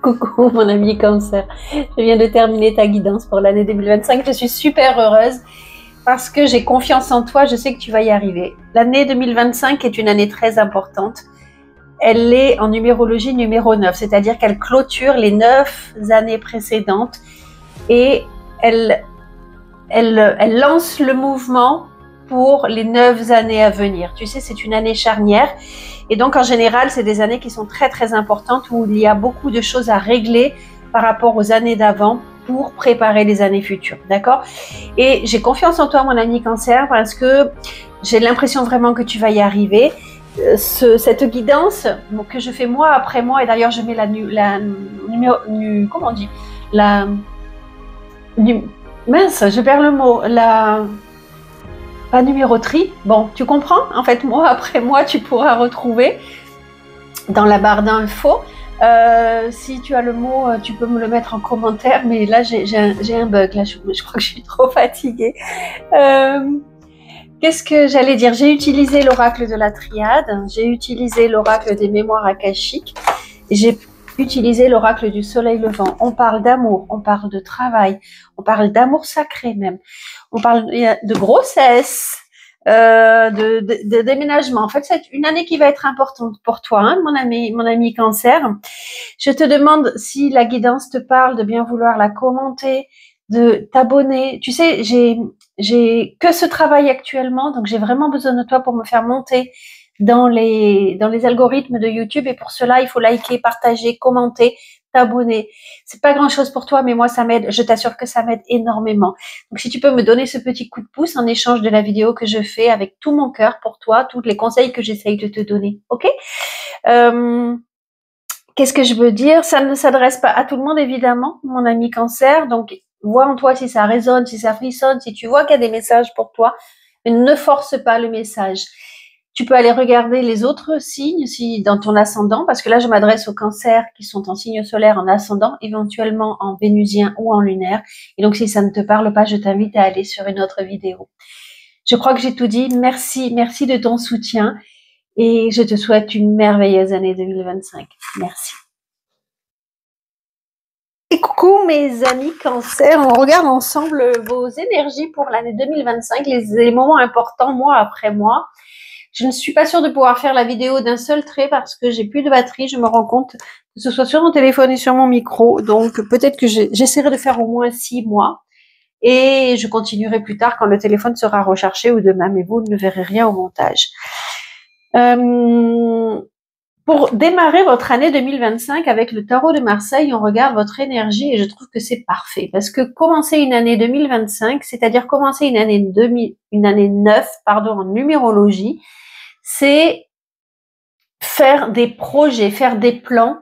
Coucou mon ami Cancer, je viens de terminer ta guidance pour l'année 2025. Je suis super heureuse parce que j'ai confiance en toi, je sais que tu vas y arriver. L'année 2025 est une année très importante. Elle est en numérologie numéro 9, c'est-à-dire qu'elle clôture les 9 années précédentes et elle lance le mouvement pour les 9 années à venir. Tu sais, c'est une année charnière. Et donc, en général, c'est des années qui sont très, très importantes où il y a beaucoup de choses à régler par rapport aux années d'avant pour préparer les années futures. D'accord? Et j'ai confiance en toi, mon ami Cancer, parce que j'ai l'impression vraiment que tu vas y arriver. Cette guidance que je fais mois après mois, et d'ailleurs, je mets comment on dit? Mince, je perds le mot. Pas numéroterie. Bon, tu comprends? En fait, mois après mois, tu pourras retrouver dans la barre d'infos. Si tu as le mot, tu peux me le mettre en commentaire. Mais là, j'ai un bug. Là, je crois que je suis trop fatiguée. Qu'est-ce que j'allais dire? J'ai utilisé l'oracle de la triade. J'ai utilisé l'oracle des mémoires akashiques. J'ai utilisé l'oracle du soleil levant. On parle d'amour, on parle de travail, on parle d'amour sacré même. On parle de grossesse, de déménagement. En fait, c'est une année qui va être importante pour toi, hein, mon ami Cancer. Je te demande si la guidance te parle de bien vouloir la commenter, de t'abonner. Tu sais, j'ai que ce travail actuellement, donc j'ai vraiment besoin de toi pour me faire monter dans les algorithmes de YouTube, et pour cela, il faut liker, partager, commenter, t'abonner. C'est pas grand chose pour toi, mais moi, ça m'aide. Je t'assure que ça m'aide énormément. Donc, si tu peux me donner ce petit coup de pouce en échange de la vidéo que je fais avec tout mon cœur pour toi, tous les conseils que j'essaye de te donner. Ok? Qu'est-ce que je veux dire? Ça ne s'adresse pas à tout le monde, évidemment, mon ami Cancer. Donc, vois en toi si ça résonne, si ça frissonne, si tu vois qu'il y a des messages pour toi, mais ne force pas le message. Tu peux aller regarder les autres signes si dans ton ascendant, parce que là, je m'adresse aux cancers qui sont en signe solaire, en ascendant, éventuellement en vénusien ou en lunaire. Et donc, si ça ne te parle pas, je t'invite à aller sur une autre vidéo. Je crois que j'ai tout dit. Merci de ton soutien et je te souhaite une merveilleuse année 2025. Merci. Et coucou mes amis Cancer, on regarde ensemble vos énergies pour l'année 2025, les moments importants mois après mois. Je ne suis pas sûre de pouvoir faire la vidéo d'un seul trait parce que j'ai plus de batterie, je me rends compte, que ce soit sur mon téléphone et sur mon micro. Donc peut-être que j'essaierai de faire au moins 6 mois et je continuerai plus tard quand le téléphone sera rechargé ou demain, mais vous ne verrez rien au montage. Pour démarrer votre année 2025 avec le tarot de Marseille, on regarde votre énergie et je trouve que c'est parfait parce que commencer une année 2025, c'est-à-dire commencer une année 9, en numérologie, c'est faire des projets, faire des plans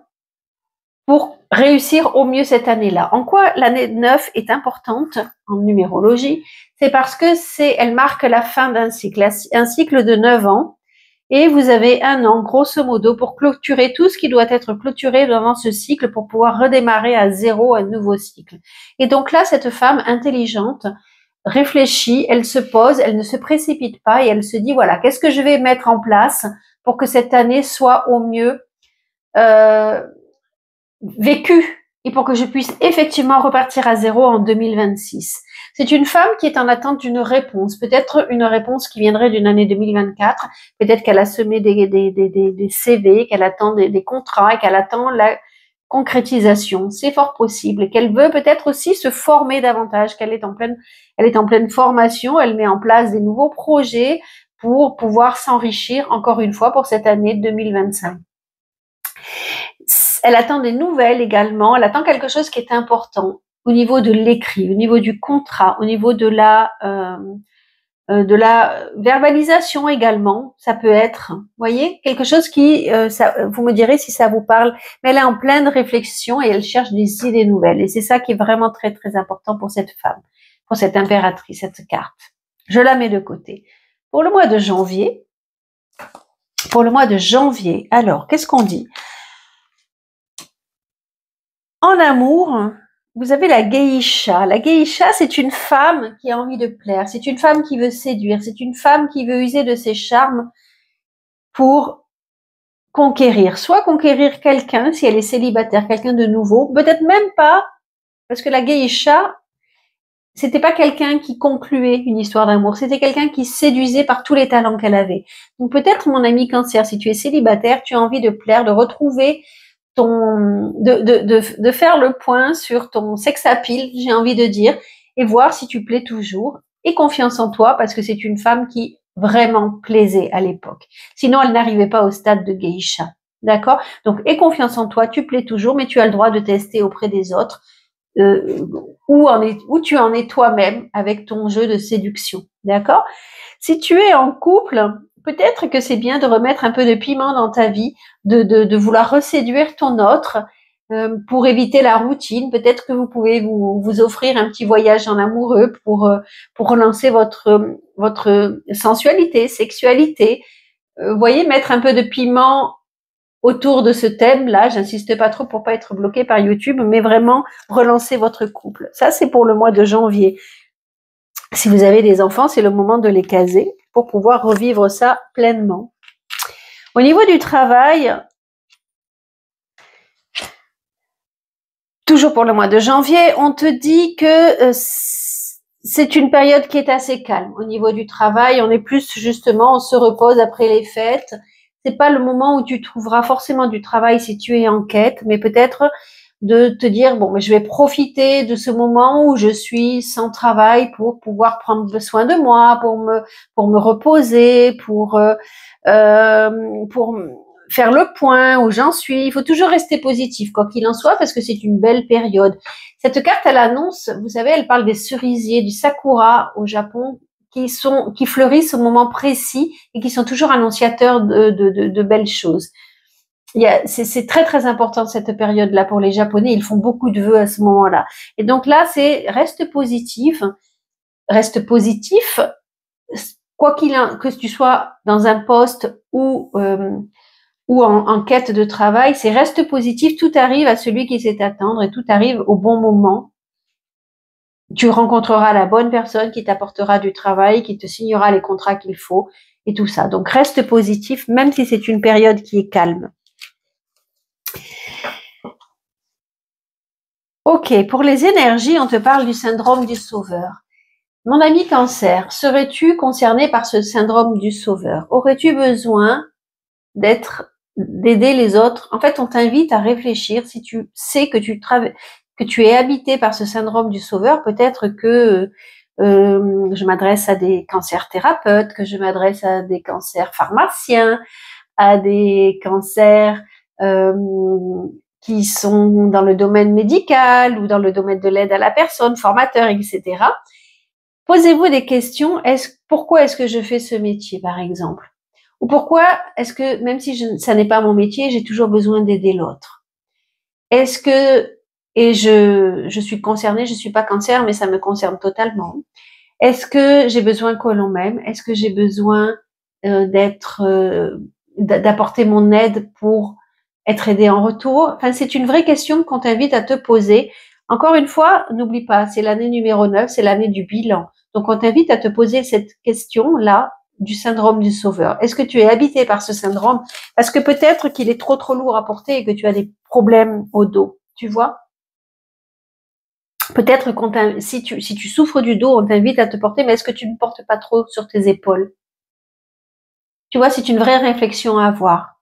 pour réussir au mieux cette année-là. En quoi l'année 9 est importante en numérologie? C'est parce que elle marque la fin d'un cycle de 9 ans. Et vous avez un an, grosso modo, pour clôturer tout ce qui doit être clôturé dans ce cycle pour pouvoir redémarrer à zéro un nouveau cycle. Et donc là, cette femme intelligente réfléchit, elle se pose, elle ne se précipite pas et elle se dit, voilà, qu'est-ce que je vais mettre en place pour que cette année soit au mieux vécue et pour que je puisse effectivement repartir à zéro en 2026. C'est une femme qui est en attente d'une réponse, peut-être une réponse qui viendrait d'une année 2024, peut-être qu'elle a semé des CV, qu'elle attend des contrats et qu'elle attend la concrétisation. C'est fort possible, qu'elle veut peut-être aussi se former davantage, qu'elle est en pleine formation, elle met en place des nouveaux projets pour pouvoir s'enrichir encore une fois pour cette année 2025. Elle attend des nouvelles également, elle attend quelque chose qui est important au niveau de l'écrit, au niveau du contrat, au niveau de la verbalisation également. Ça peut être, vous voyez, quelque chose qui, vous me direz si ça vous parle, mais elle est en pleine réflexion et elle cherche des idées nouvelles. Et c'est ça qui est vraiment très, très important pour cette femme, pour cette impératrice, cette carte. Je la mets de côté. Pour le mois de janvier, alors, qu'est-ce qu'on dit? En amour, vous avez la geisha. La geisha, c'est une femme qui a envie de plaire. C'est une femme qui veut séduire. C'est une femme qui veut user de ses charmes pour conquérir. Soit conquérir quelqu'un, si elle est célibataire, quelqu'un de nouveau. Peut-être même pas, parce que la geisha, c'était pas quelqu'un qui concluait une histoire d'amour. C'était quelqu'un qui séduisait par tous les talents qu'elle avait. Donc peut-être, mon ami Cancer, si tu es célibataire, tu as envie de plaire, de retrouver de faire le point sur ton sex appeal, j'ai envie de dire, et voir si tu plais toujours. Et confiance en toi, parce que c'est une femme qui vraiment plaisait à l'époque. Sinon, elle n'arrivait pas au stade de geisha. D'accord? Donc, aie confiance en toi, tu plais toujours, mais tu as le droit de tester auprès des autres où tu en es toi-même avec ton jeu de séduction. D'accord? Si tu es en couple, peut-être que c'est bien de remettre un peu de piment dans ta vie, de vouloir reséduire ton autre pour éviter la routine. Peut-être que vous pouvez vous offrir un petit voyage en amoureux pour relancer votre sensualité, sexualité. Vous voyez, mettre un peu de piment autour de ce thème-là. J'insiste pas trop pour pas être bloqué par YouTube, mais vraiment relancer votre couple. Ça, c'est pour le mois de janvier. Si vous avez des enfants, c'est le moment de les caser pour pouvoir revivre ça pleinement. Au niveau du travail, toujours pour le mois de janvier, on te dit que c'est une période qui est assez calme. Au niveau du travail, on est plus justement, on se repose après les fêtes. C'est pas le moment où tu trouveras forcément du travail si tu es en quête, mais peut-être de te dire, bon, mais je vais profiter de ce moment où je suis sans travail pour pouvoir prendre soin de moi, pour me reposer, pour faire le point où j'en suis. Il faut toujours rester positif, quoi qu'il en soit, parce que c'est une belle période. Cette carte, elle annonce, vous savez, elle parle des cerisiers, du sakura au Japon, qui fleurissent au moment précis et qui sont toujours annonciateurs de belles choses. C'est très très important cette période-là pour les Japonais. Ils font beaucoup de vœux à ce moment-là. Et donc là, c'est reste positif, quoi qu'il en, que tu sois dans un poste ou en quête de travail, c'est reste positif. Tout arrive à celui qui sait attendre et tout arrive au bon moment. Tu rencontreras la bonne personne qui t'apportera du travail, qui te signera les contrats qu'il faut et tout ça. Donc reste positif, même si c'est une période qui est calme. Ok, pour les énergies, on te parle du syndrome du sauveur. Mon ami Cancer, serais-tu concerné par ce syndrome du sauveur? Aurais-tu besoin d'aider les autres? En fait, on t'invite à réfléchir. Si tu sais que tu es habité par ce syndrome du sauveur, peut-être que je m'adresse à des cancers thérapeutes, que je m'adresse à des cancers pharmaciens, à des cancers qui sont dans le domaine médical ou dans le domaine de l'aide à la personne, formateurs, etc. Posez-vous des questions. Pourquoi est-ce que je fais ce métier, par exemple? Ou pourquoi est-ce que, même si ça n'est pas mon métier, j'ai toujours besoin d'aider l'autre? Est-ce que, et je suis concernée, je suis pas cancer, mais ça me concerne totalement. Est-ce que j'ai besoin que l'on m'aime? Est-ce que j'ai besoin d'apporter mon aide pour être aidé en retour? Enfin, c'est une vraie question qu'on t'invite à te poser. Encore une fois, n'oublie pas, c'est l'année numéro 9, c'est l'année du bilan. Donc, on t'invite à te poser cette question-là du syndrome du sauveur. Est-ce que tu es habité par ce syndrome? Parce que peut-être qu'il est trop lourd à porter et que tu as des problèmes au dos, tu vois? Peut-être si tu souffres du dos, on t'invite à te porter, mais est-ce que tu ne portes pas trop sur tes épaules? Tu vois, c'est une vraie réflexion à avoir.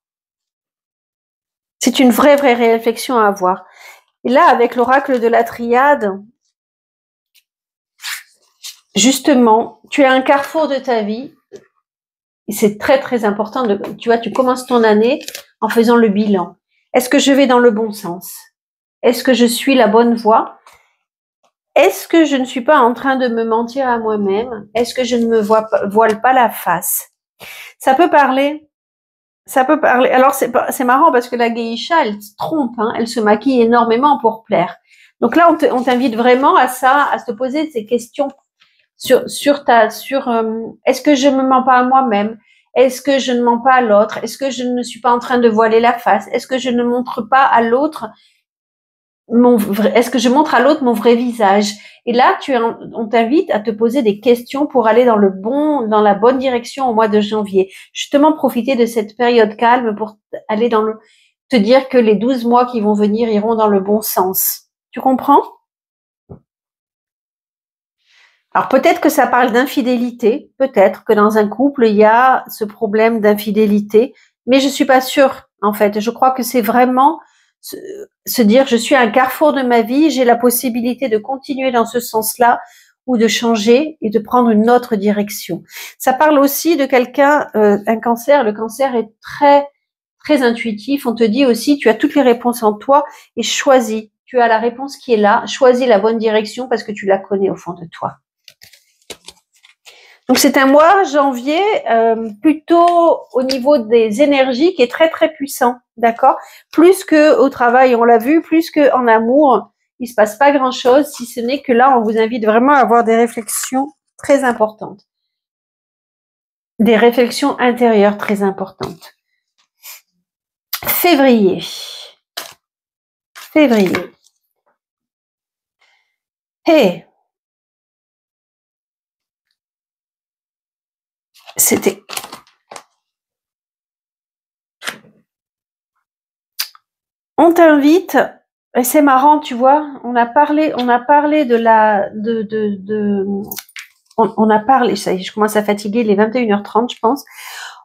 C'est une vraie réflexion à avoir. Et là, avec l'oracle de la triade, justement, tu es à un carrefour de ta vie. Et c'est très, très important. Tu vois, tu commences ton année en faisant le bilan. Est-ce que je vais dans le bon sens? Est-ce que je suis la bonne voie? Est-ce que je ne suis pas en train de me mentir à moi-même? Est-ce que je ne me voile pas la face? Ça peut parler. Alors, c'est marrant parce que la geisha, elle se trompe, hein, elle se maquille énormément pour plaire. Donc là, on t'invite vraiment à se poser ces questions est-ce que je me mens pas à moi-même? Est-ce que je ne mens pas à l'autre? Est-ce que je ne suis pas en train de voiler la face? Est-ce que je ne montre pas à l'autre est-ce que je montre à l'autre mon vrai visage? Et là, on t'invite à te poser des questions pour aller dans la bonne direction au mois de janvier. Justement, profiter de cette période calme pour aller te dire que les 12 mois qui vont venir iront dans le bon sens. Tu comprends? Alors peut-être que ça parle d'infidélité, peut-être que dans un couple, il y a ce problème d'infidélité, mais je suis pas sûre, en fait. Je crois que c'est vraiment se dire, je suis à un carrefour de ma vie, j'ai la possibilité de continuer dans ce sens-là ou de changer et de prendre une autre direction. Ça parle aussi de quelqu'un, un cancer. Le cancer est très, très intuitif. On te dit aussi, tu as toutes les réponses en toi et choisis. Tu as la réponse qui est là. Choisis la bonne direction parce que tu la connais au fond de toi. Donc c'est un mois janvier plutôt au niveau des énergies qui est très très puissant, d'accord? Plus que au travail, on l'a vu, plus que en amour, il se passe pas grand-chose, si ce n'est que là, on vous invite vraiment à avoir des réflexions très importantes, des réflexions intérieures très importantes. Février. Hey, c'était on t'invite, et c'est marrant, tu vois, on a parlé on a parlé, ça y est, je commence à fatiguer, il est 21h30, je pense.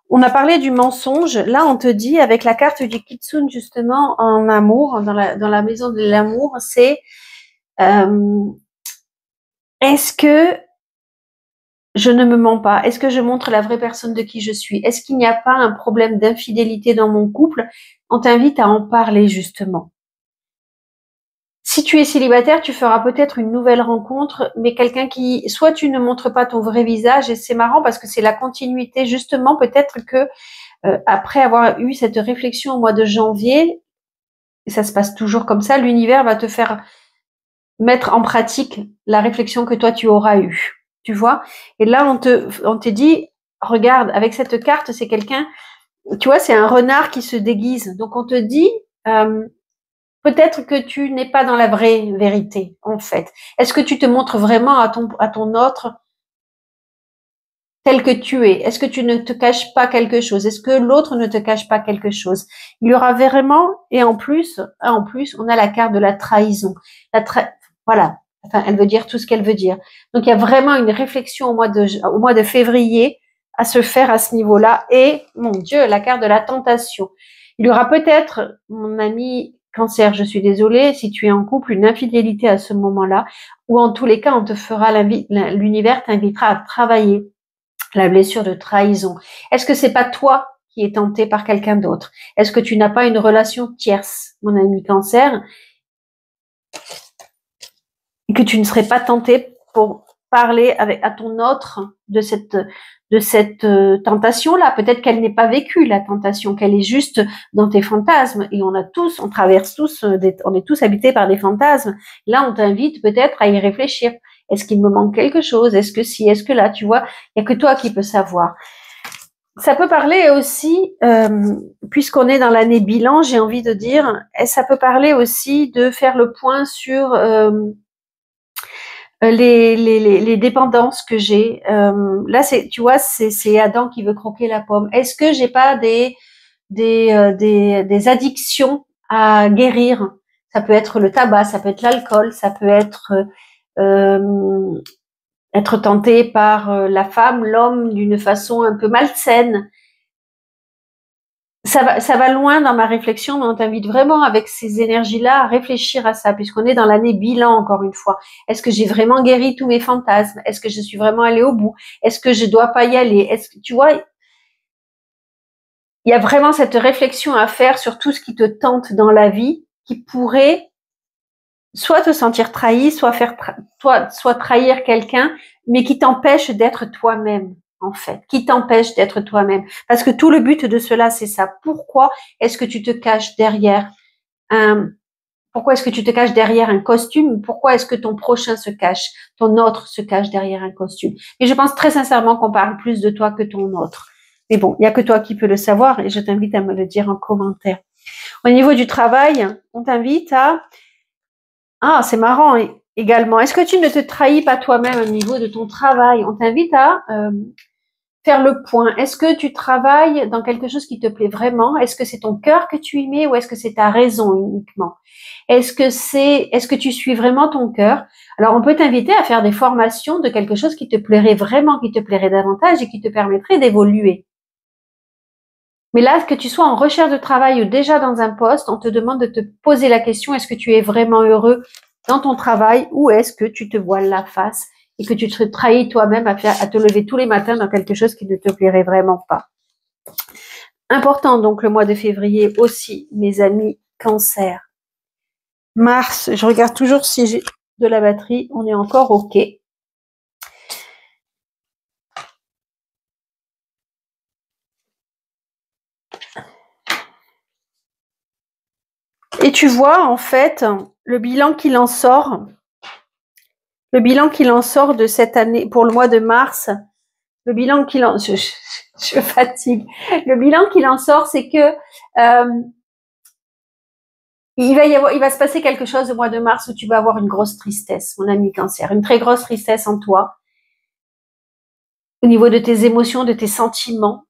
On a parlé du mensonge. Là, on te dit, avec la carte du Kitsune, justement, en amour, dans la maison de l'amour, c'est est-ce que je ne me mens pas? Est-ce que je montre la vraie personne de qui je suis? Est-ce qu'il n'y a pas un problème d'infidélité dans mon couple? On t'invite à en parler, justement. Si tu es célibataire, tu feras peut-être une nouvelle rencontre, mais quelqu'un qui, soit tu ne montres pas ton vrai visage, et c'est marrant parce que c'est la continuité, justement, peut-être que après avoir eu cette réflexion au mois de janvier, et ça se passe toujours comme ça, l'univers va te faire mettre en pratique la réflexion que toi tu auras eue, tu vois. Et là, on te dit, regarde, avec cette carte, c'est quelqu'un, tu vois, c'est un renard qui se déguise. Donc on te dit, peut-être que tu n'es pas dans la vraie vérité, en fait. Est-ce que tu te montres vraiment à ton autre tel que tu es? Est-ce que tu ne te caches pas quelque chose? Est-ce que l'autre ne te cache pas quelque chose? Il y aura vraiment, et en plus, on a la carte de la trahison. Voilà. Enfin, elle veut dire tout ce qu'elle veut dire. Donc, il y a vraiment une réflexion au mois de février à se faire à ce niveau-là. Et, mon Dieu, la carte de la tentation. Il y aura peut-être, mon ami Cancer, je suis désolée, si tu es en couple, une infidélité à ce moment-là, ou en tous les cas, l'univers t'invitera à travailler la blessure de trahison. Est-ce que c'est pas toi qui es tenté par quelqu'un d'autre? Est-ce que tu n'as pas une relation tierce, mon ami Cancer, et que tu ne serais pas tenté pour parler à ton autre de cette tentation-là? Peut-être qu'elle n'est pas vécue, la tentation, qu'elle est juste dans tes fantasmes. Et on traverse tous, on est tous habités par des fantasmes. Là, on t'invite peut-être à y réfléchir. Est-ce qu'il me manque quelque chose? Est-ce que si? Est-ce que là? Tu vois, il n'y a que toi qui peux savoir. Ça peut parler aussi, puisqu'on est dans l'année bilan, j'ai envie de dire, ça peut parler aussi de faire le point sur les dépendances que j'ai. Là, tu vois, c'est Adam qui veut croquer la pomme. Est-ce que j'ai pas des addictions à guérir? Ça peut être le tabac, ça peut être l'alcool, ça peut être tenté par la femme, l'homme d'une façon un peu malsaine. Ça va loin dans ma réflexion, mais on t'invite vraiment avec ces énergies-là à réfléchir à ça, puisqu'on est dans l'année bilan, encore une fois. Est-ce que j'ai vraiment guéri tous mes fantasmes? Est-ce que je suis vraiment allée au bout? Est-ce que je dois pas y aller? Est-ce que, tu vois, il y a vraiment cette réflexion à faire sur tout ce qui te tente dans la vie, qui pourrait soit te sentir trahi, soit trahir quelqu'un, mais qui t'empêche d'être toi-même, en fait, qui t'empêche d'être toi-même. Parce que tout le but de cela, c'est ça. Pourquoi est-ce que tu te caches derrière pourquoi est-ce que tu te caches derrière un costume? Pourquoi est-ce que ton prochain se cache, ton autre se cache derrière un costume? Et je pense très sincèrement qu'on parle plus de toi que ton autre. Mais bon, il n'y a que toi qui peux le savoir et je t'invite à me le dire en commentaire. Au niveau du travail, on t'invite à Ah, c'est marrant également. Est-ce que tu ne te trahis pas toi-même au niveau de ton travail? On t'invite à faire le point. Est-ce que tu travailles dans quelque chose qui te plaît vraiment? Est-ce que c'est ton cœur que tu y mets ou est-ce que c'est ta raison uniquement? Est-ce que tu suis vraiment ton cœur? Alors, on peut t'inviter à faire des formations de quelque chose qui te plairait vraiment, qui te plairait davantage et qui te permettrait d'évoluer. Mais là, que tu sois en recherche de travail ou déjà dans un poste, on te demande de te poser la question, est-ce que tu es vraiment heureux dans ton travail ou est-ce que tu te voiles la face et que tu te trahis toi-même à te lever tous les matins dans quelque chose qui ne te plairait vraiment pas. Important donc le mois de février aussi, mes amis Cancer. Mars, je regarde toujours si j'ai de la batterie, on est encore OK. Et tu vois, en fait, le bilan qu'il en sort de cette année, pour le mois de mars, le bilan qu'il en, je fatigue. Le bilan qu'il en sort, c'est que il va se passer quelque chose au mois de mars où tu vas avoir une grosse tristesse, mon ami Cancer, une très grosse tristesse en toi, au niveau de tes émotions, de tes sentiments,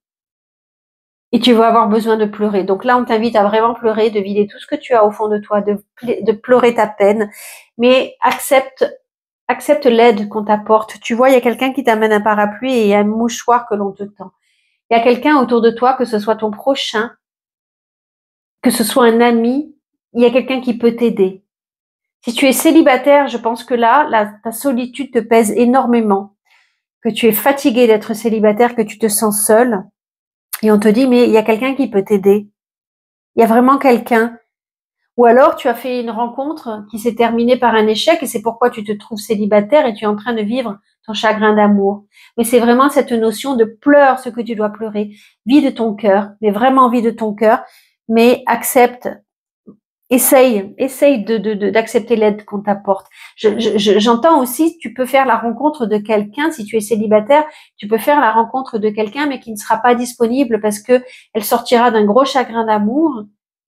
et tu vas avoir besoin de pleurer. Donc là, on t'invite à vraiment pleurer, de vider tout ce que tu as au fond de toi, de pleurer ta peine, mais accepte l'aide qu'on t'apporte. Tu vois, il y a quelqu'un qui t'amène un parapluie et un mouchoir que l'on te tend. Il y a quelqu'un autour de toi, que ce soit ton prochain, que ce soit un ami, il y a quelqu'un qui peut t'aider. Si tu es célibataire, je pense que là, ta solitude te pèse énormément, que tu es fatigué d'être célibataire, que tu te sens seul, et on te dit, mais il y a quelqu'un qui peut t'aider. Il y a vraiment quelqu'un. Ou alors, tu as fait une rencontre qui s'est terminée par un échec et c'est pourquoi tu te trouves célibataire et tu es en train de vivre ton chagrin d'amour. Mais c'est vraiment cette notion de pleure ce que tu dois pleurer. Vide ton cœur, mais vraiment vide ton cœur, mais accepte. Essaye d'accepter l'aide qu'on t'apporte. J'entends aussi, tu peux faire la rencontre de quelqu'un, si tu es célibataire, tu peux faire la rencontre de quelqu'un, mais qui ne sera pas disponible parce que elle sortira d'un gros chagrin d'amour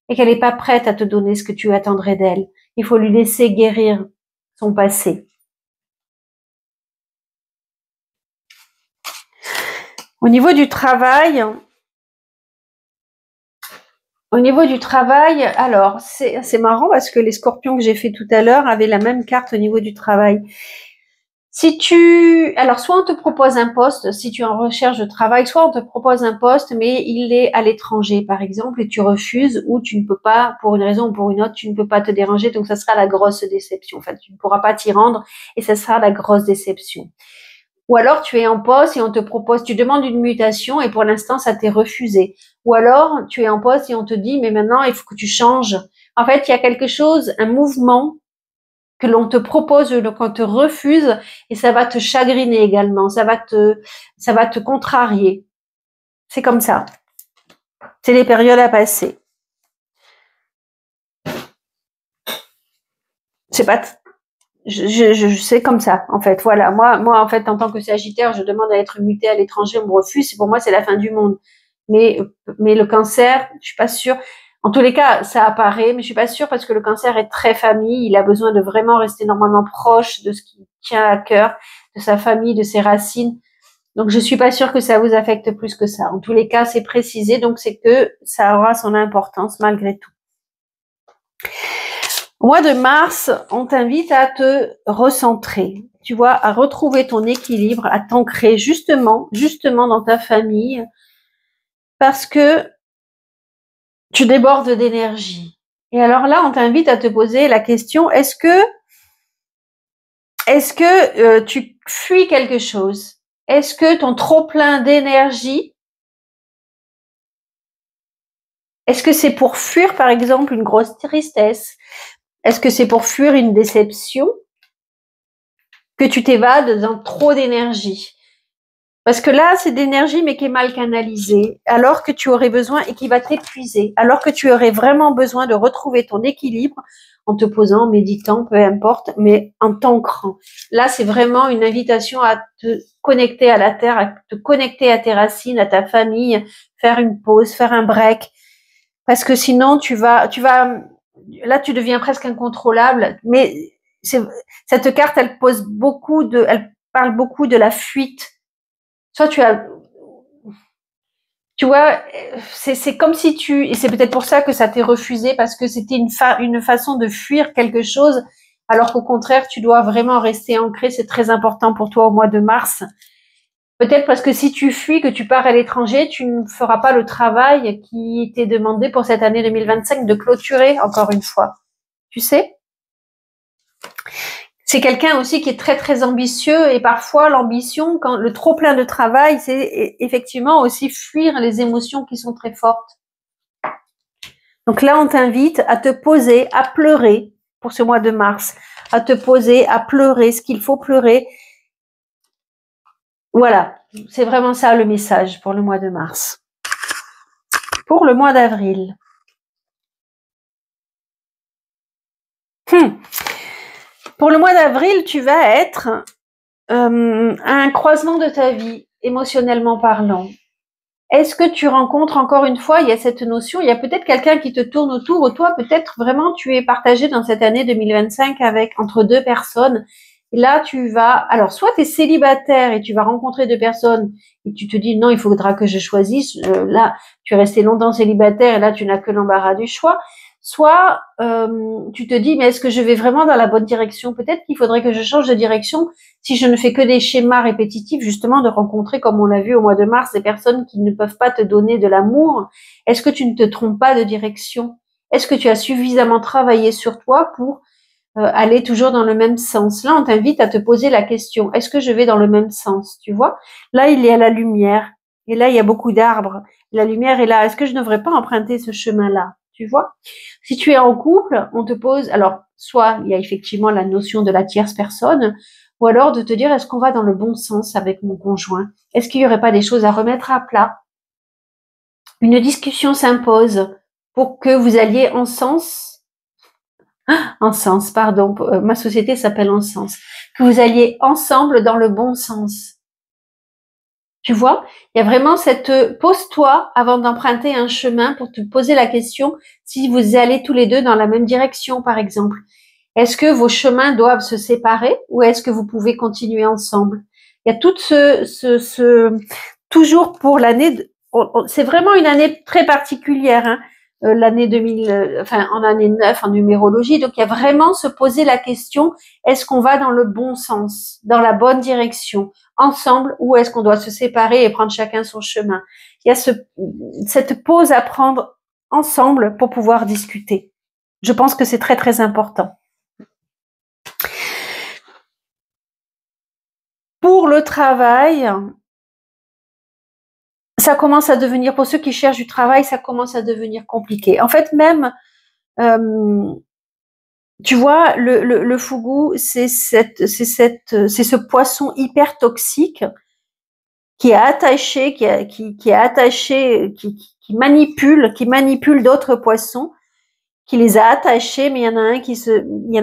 et qu'elle n'est pas prête à te donner ce que tu attendrais d'elle. Il faut lui laisser guérir son passé. Au niveau du travail, alors, c'est marrant parce que les scorpions que j'ai fait tout à l'heure avaient la même carte au niveau du travail. Alors, soit on te propose un poste, si tu es en recherche de travail, soit on te propose un poste, mais il est à l'étranger, par exemple, et tu refuses, ou tu ne peux pas, pour une raison ou pour une autre, tu ne peux pas te déranger, donc ça sera la grosse déception. En fait, tu ne pourras pas t'y rendre, et ça sera la grosse déception. Ou alors, tu es en poste et on te propose, tu demandes une mutation, et pour l'instant, ça t'est refusé. Ou alors, tu es en poste et on te dit, mais maintenant, il faut que tu changes. En fait, il y a quelque chose, un mouvement que l'on te propose, qu'on te refuse, et ça va te chagriner également, ça va te contrarier. C'est comme ça. C'est les périodes à passer. C'est pas, je sais comme ça, en fait. Voilà. Moi, en fait, en tant que Sagittaire, je demande à être mutée à l'étranger, on me refuse. Pour moi, c'est la fin du monde. Mais le cancer, je suis pas sûre. En tous les cas, ça apparaît, mais je suis pas sûre parce que le cancer est très famille. Il a besoin de vraiment rester normalement proche de ce qui tient à cœur, de sa famille, de ses racines. Donc, je suis pas sûre que ça vous affecte plus que ça. En tous les cas, c'est précisé, donc c'est que ça aura son importance malgré tout. Au mois de mars, on t'invite à te recentrer, tu vois, à retrouver ton équilibre, à t'ancrer justement dans ta famille, parce que tu débordes d'énergie. Et alors là, on t'invite à te poser la question, est-ce que tu fuis quelque chose? Est-ce que ton trop-plein d'énergie, est-ce que c'est pour fuir, par exemple, une grosse tristesse? Est-ce que c'est pour fuir une déception que tu t'évades dans trop d'énergie? Parce que là, c'est d'énergie, mais qui est mal canalisée, alors que tu aurais besoin et qui va t'épuiser, alors que tu aurais vraiment besoin de retrouver ton équilibre en te posant, en méditant, peu importe, mais en t'ancrant. Là, c'est vraiment une invitation à te connecter à la terre, à te connecter à tes racines, à ta famille, faire une pause, faire un break. Parce que sinon, tu vas là, tu deviens presque incontrôlable. Mais cette carte, elle parle beaucoup de la fuite. Soit tu vois, c'est comme si et c'est peut-être pour ça que ça t'est refusé, parce que c'était une façon de fuir quelque chose, alors qu'au contraire, tu dois vraiment rester ancré. C'est très important pour toi au mois de mars. Peut-être parce que si tu fuis, que tu pars à l'étranger, tu ne feras pas le travail qui t'est demandé pour cette année 2025 de clôturer, encore une fois. Tu sais? C'est quelqu'un aussi qui est très très ambitieux, et parfois l'ambition, quand le trop plein de travail, c'est effectivement aussi fuir les émotions qui sont très fortes. Donc là, on t'invite à te poser, à pleurer pour ce mois de mars, à te poser, à pleurer ce qu'il faut pleurer. Voilà, c'est vraiment ça le message pour le mois de mars. Pour le mois d'avril. Pour le mois d'avril, tu vas être à un croisement de ta vie, émotionnellement parlant. Est-ce que tu rencontres, encore une fois, il y a cette notion, il y a peut-être quelqu'un qui te tourne autour, ou toi, peut-être vraiment tu es partagé dans cette année 2025 entre deux personnes. Et là, alors soit tu es célibataire et tu vas rencontrer deux personnes et tu te dis non, il faudra que je choisisse. Là, tu es resté longtemps célibataire et là, tu n'as que l'embarras du choix. Soit tu te dis mais est-ce que je vais vraiment dans la bonne direction? Peut-être qu'il faudrait que je change de direction si je ne fais que des schémas répétitifs, justement, de rencontrer, comme on l'a vu au mois de mars, des personnes qui ne peuvent pas te donner de l'amour. Est-ce que tu ne te trompes pas de direction? Est-ce que tu as suffisamment travaillé sur toi pour aller toujours dans le même sens? Là, on t'invite à te poser la question, est-ce que je vais dans le même sens? Tu vois? Là, il y a la lumière. Et là, il y a beaucoup d'arbres. La lumière est là. Est-ce que je ne devrais pas emprunter ce chemin-là? Tu vois? Si tu es en couple, on te pose, alors, soit il y a effectivement la notion de la tierce personne, ou alors de te dire, est-ce qu'on va dans le bon sens avec mon conjoint? Est-ce qu'il n'y aurait pas des choses à remettre à plat? Une discussion s'impose pour que vous alliez en sens, pardon, ma société s'appelle En Sens, que vous alliez ensemble dans le bon sens. Tu vois, il y a vraiment pose-toi avant d'emprunter un chemin pour te poser la question si vous allez tous les deux dans la même direction, par exemple. Est-ce que vos chemins doivent se séparer ou est-ce que vous pouvez continuer ensemble? Il y a tout toujours pour l'année, c'est vraiment une année très particulière, hein, l'année 2000, en année 9 en numérologie. Donc il y a vraiment se poser la question, est-ce qu'on va dans le bon sens, dans la bonne direction, ensemble, ou est-ce qu'on doit se séparer et prendre chacun son chemin? Il y a cette pause à prendre ensemble pour pouvoir discuter. Je pense que c'est très très important. Pour le travail, ça commence à devenir, pour ceux qui cherchent du travail, ça commence à devenir compliqué. En fait, même, tu vois, le fougou, c'est ce poisson hyper toxique qui est attaché, qui manipule d'autres poissons, qui les a attachés, mais il y en a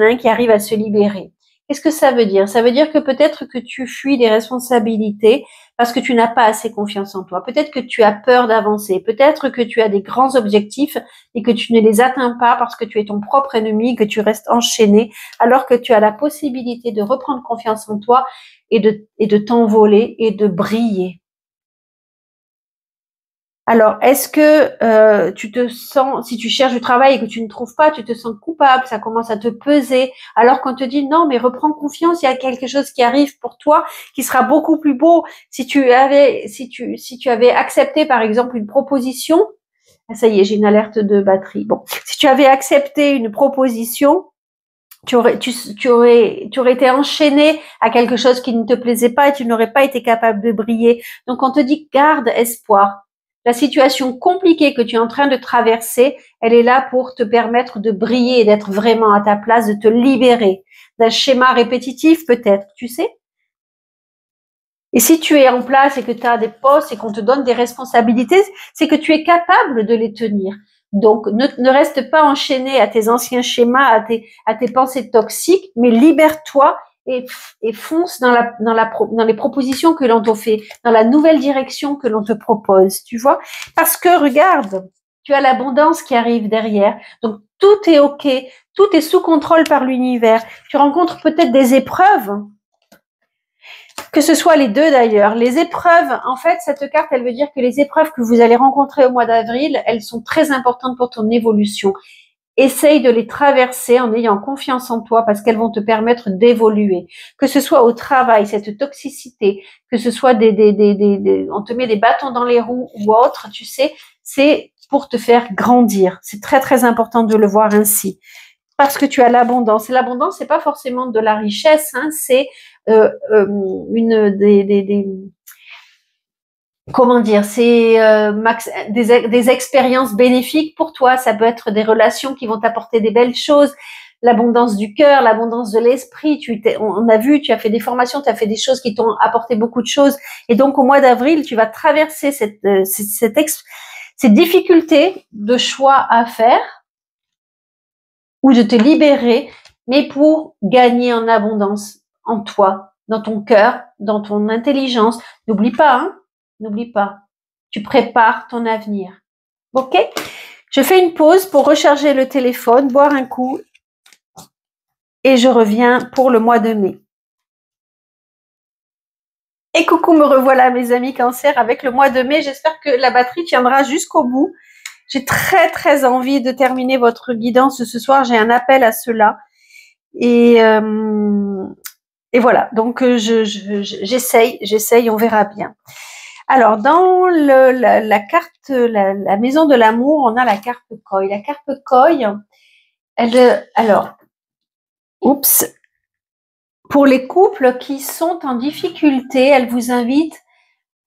un qui arrive à se libérer. Qu'est-ce que ça veut dire? Ça veut dire que peut-être que tu fuis des responsabilités parce que tu n'as pas assez confiance en toi. Peut-être que tu as peur d'avancer. Peut-être que tu as des grands objectifs et que tu ne les atteins pas parce que tu es ton propre ennemi, que tu restes enchaîné, alors que tu as la possibilité de reprendre confiance en toi et de t'envoler et de briller. Alors, est-ce que tu te sens, si tu cherches du travail et que tu ne trouves pas, tu te sens coupable, ça commence à te peser, alors qu'on te dit non, mais reprends confiance, il y a quelque chose qui arrive pour toi qui sera beaucoup plus beau. Si tu avais accepté par exemple une proposition, ça y est, j'ai une alerte de batterie. Bon, si tu avais accepté une proposition, tu aurais été enchaîné à quelque chose qui ne te plaisait pas et tu n'aurais pas été capable de briller. Donc on te dit garde espoir. La situation compliquée que tu es en train de traverser, elle est là pour te permettre de briller et d'être vraiment à ta place, de te libérer d'un schéma répétitif peut-être, tu sais. Et si tu es en place et que tu as des postes et qu'on te donne des responsabilités, c'est que tu es capable de les tenir. Donc, ne reste pas enchaîné à tes anciens schémas, à tes pensées toxiques, mais libère-toi et fonce dans les propositions que l'on te fait, dans la nouvelle direction que l'on te propose, tu vois. Parce que, regarde, tu as l'abondance qui arrive derrière. Donc, tout est OK, tout est sous contrôle par l'univers. Tu rencontres peut-être des épreuves, que ce soit les deux d'ailleurs. Les épreuves, en fait, cette carte, elle veut dire que les épreuves que vous allez rencontrer au mois d'avril, elles sont très importantes pour ton évolution. Essaye de les traverser en ayant confiance en toi parce qu'elles vont te permettre d'évoluer. Que ce soit au travail, cette toxicité, que ce soit on te met des bâtons dans les roues ou autre, tu sais, c'est pour te faire grandir. C'est très, très important de le voir ainsi. Parce que tu as l'abondance. Et l'abondance, c'est pas forcément de la richesse, hein, c'est comment dire, c'est des expériences bénéfiques pour toi. Ça peut être des relations qui vont t'apporter des belles choses, l'abondance du cœur, l'abondance de l'esprit. On a vu, tu as fait des formations, tu as fait des choses qui t'ont apporté beaucoup de choses. Et donc, au mois d'avril, tu vas traverser ces difficultés de choix à faire ou de te libérer, mais pour gagner en abondance en toi, dans ton cœur, dans ton intelligence. N'oublie pas, hein. N'oublie pas, tu prépares ton avenir. OK? Je fais une pause pour recharger le téléphone, boire un coup et je reviens pour le mois de mai. Et coucou, me revoilà mes amis Cancer avec le mois de mai. J'espère que la batterie tiendra jusqu'au bout. J'ai très très envie de terminer votre guidance ce soir. J'ai un appel à cela. Et voilà, donc j'essaye, on verra bien. Alors, dans la carte, la maison de l'amour, on a la carte Koi. La carte Koi, pour les couples qui sont en difficulté, elle vous invite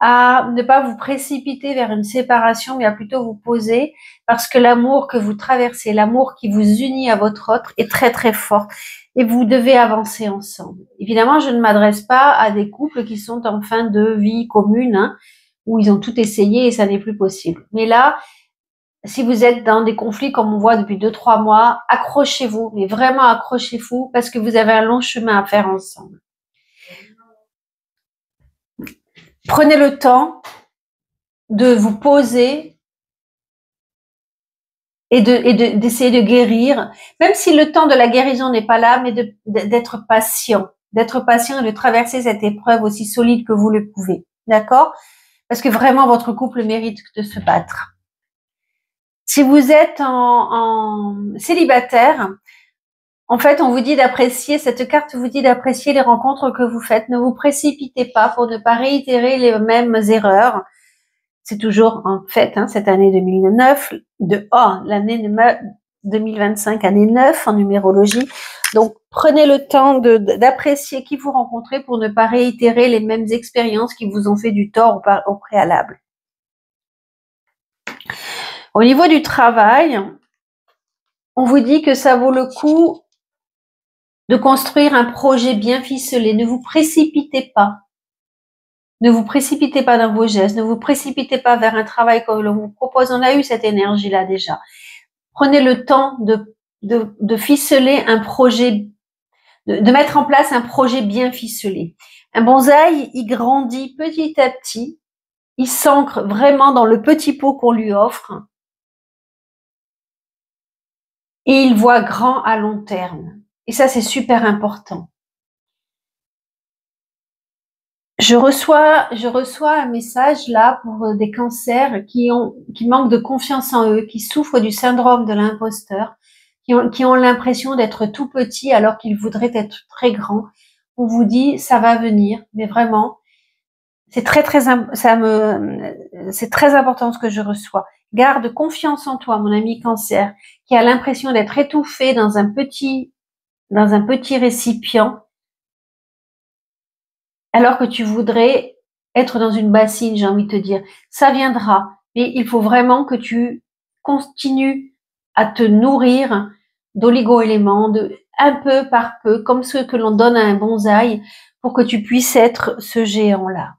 à ne pas vous précipiter vers une séparation, mais à plutôt vous poser, parce que l'amour que vous traversez, l'amour qui vous unit à votre autre est très très fort et vous devez avancer ensemble. Évidemment, je ne m'adresse pas à des couples qui sont en fin de vie commune, hein, où ils ont tout essayé et ça n'est plus possible. Mais là, si vous êtes dans des conflits comme on voit depuis 2-3 mois, accrochez-vous, mais vraiment accrochez-vous parce que vous avez un long chemin à faire ensemble. Prenez le temps de vous poser et d'essayer de guérir, même si le temps de la guérison n'est pas là, mais d'être patient et de traverser cette épreuve aussi solide que vous le pouvez. D'accord? Parce que vraiment, votre couple mérite de se battre. Si vous êtes en célibataire, en fait, on vous dit d'apprécier, cette carte vous dit d'apprécier les rencontres que vous faites. Ne vous précipitez pas pour ne pas réitérer les mêmes erreurs. C'est toujours en fait, hein, cette année 2009, l'année 2025, année 9 en numérologie. Donc, prenez le temps d'apprécier qui vous rencontrez pour ne pas réitérer les mêmes expériences qui vous ont fait du tort au préalable. Au niveau du travail, on vous dit que ça vaut le coup de construire un projet bien ficelé. Ne vous précipitez pas. Ne vous précipitez pas dans vos gestes. Ne vous précipitez pas vers un travail comme l'on vous propose. On a eu cette énergie-là déjà. Prenez le temps de ficeler un projet, de mettre en place un projet bien ficelé. Un bonsaï, il grandit petit à petit. Il s'ancre vraiment dans le petit pot qu'on lui offre. Et il voit grand à long terme. Et ça, c'est super important. Je reçois un message là pour des cancers qui manquent de confiance en eux, qui souffrent du syndrome de l'imposteur, qui ont l'impression d'être tout petits alors qu'ils voudraient être très grands. On vous dit, ça va venir, mais vraiment, c'est très important ce que je reçois. Garde confiance en toi, mon ami cancer, qui a l'impression d'être étouffé dans un petit récipient, alors que tu voudrais être dans une bassine, j'ai envie de te dire. Ça viendra, mais il faut vraiment que tu continues à te nourrir d'oligo-éléments, un peu par peu, comme ceux que l'on donne à un bonsaï, pour que tu puisses être ce géant-là.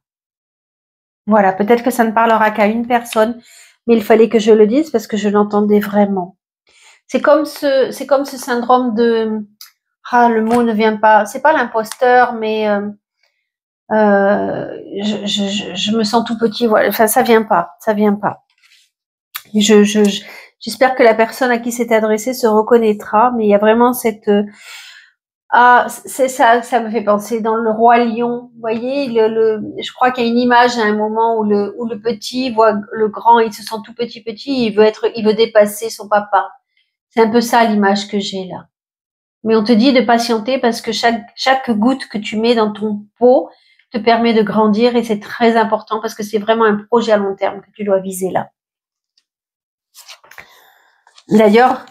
Voilà, peut-être que ça ne parlera qu'à une personne, mais il fallait que je le dise parce que je l'entendais vraiment. C'est comme ce syndrome de, le mot ne vient pas, c'est pas l'imposteur, mais je me sens tout petit, voilà, enfin ça vient pas. J'espère que la personne à qui c'est adressé se reconnaîtra, mais il y a vraiment cette c'est ça, ça me fait penser dans le roi lion. Vous voyez, je crois qu'il y a une image à un moment où le petit voit le grand, il se sent tout petit, il veut dépasser son papa. C'est un peu ça l'image que j'ai là. Mais on te dit de patienter parce que chaque goutte que tu mets dans ton pot te permet de grandir et c'est très important parce que c'est vraiment un projet à long terme que tu dois viser là. D'ailleurs,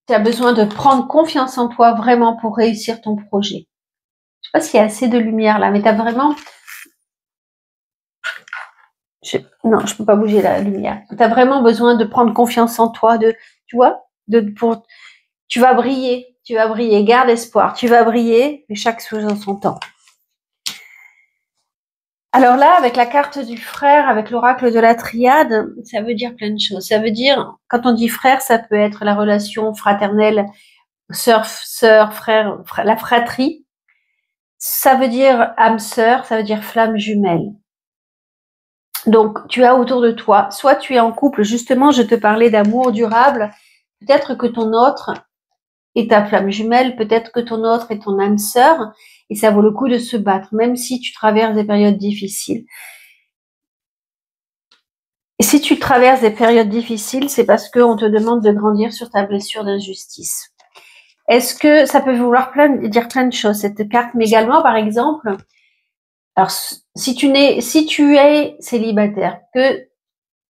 tu as besoin de prendre confiance en toi vraiment pour réussir ton projet. Je sais pas s'il y a assez de lumière là, mais tu as vraiment... Non, je peux pas bouger la lumière. Tu as vraiment besoin de prendre confiance en toi, tu vois, tu vas briller, garde espoir, tu vas briller, mais chaque chose en son temps. Alors là, avec la carte du frère, avec l'oracle de la triade, ça veut dire plein de choses. Ça veut dire, quand on dit frère, ça peut être la relation fraternelle, sœur, frère, la fratrie. Ça veut dire âme sœur, ça veut dire flamme jumelle. Donc, tu as autour de toi, soit tu es en couple, justement, je te parlais d'amour durable, peut-être que ton autre est ta flamme jumelle, peut-être que ton autre est ton âme sœur, et ça vaut le coup de se battre, même si tu traverses des périodes difficiles. Et si tu traverses des périodes difficiles, c'est parce qu'on te demande de grandir sur ta blessure d'injustice. Est-ce que ça peut vouloir dire plein de choses, cette carte, mais également, par exemple, alors, si tu es célibataire, que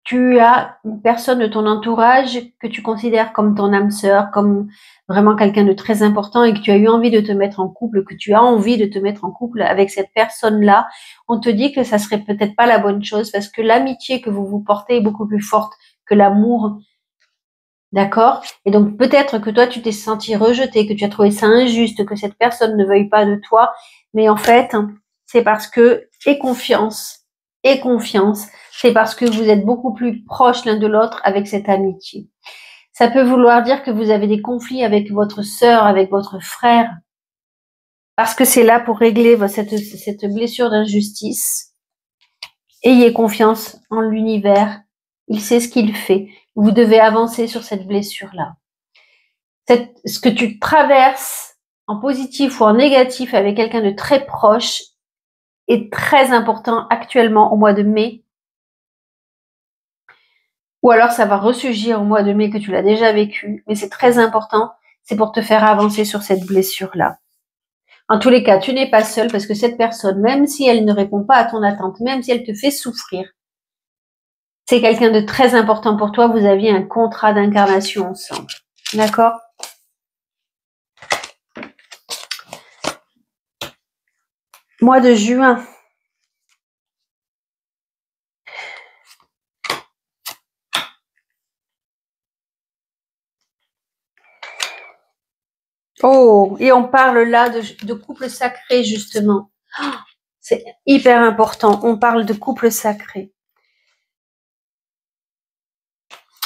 tu as une personne de ton entourage que tu considères comme ton âme sœur, comme vraiment quelqu'un de très important et que tu as eu envie de te mettre en couple, que tu as envie de te mettre en couple avec cette personne-là, on te dit que ça serait peut-être pas la bonne chose parce que l'amitié que vous vous portez est beaucoup plus forte que l'amour. D'accord? Et donc, peut-être que toi, tu t'es senti rejeté, que tu as trouvé ça injuste, que cette personne ne veuille pas de toi. Mais en fait, c'est parce que, et confiance, c'est parce que vous êtes beaucoup plus proches l'un de l'autre avec cette amitié. Ça peut vouloir dire que vous avez des conflits avec votre sœur, avec votre frère, parce que c'est là pour régler cette blessure d'injustice. Ayez confiance en l'univers. Il sait ce qu'il fait. Vous devez avancer sur cette blessure-là. Ce que tu traverses en positif ou en négatif avec quelqu'un de très proche est très important actuellement au mois de mai. Ou alors ça va ressurgir au mois de mai que tu l'as déjà vécu, mais c'est très important, c'est pour te faire avancer sur cette blessure-là. En tous les cas, tu n'es pas seul parce que cette personne, même si elle ne répond pas à ton attente, même si elle te fait souffrir, c'est quelqu'un de très important pour toi, vous aviez un contrat d'incarnation ensemble. D'accord ? Mois de juin. Oh, et on parle là de couple sacré, justement. Oh, c'est hyper important. On parle de couple sacré.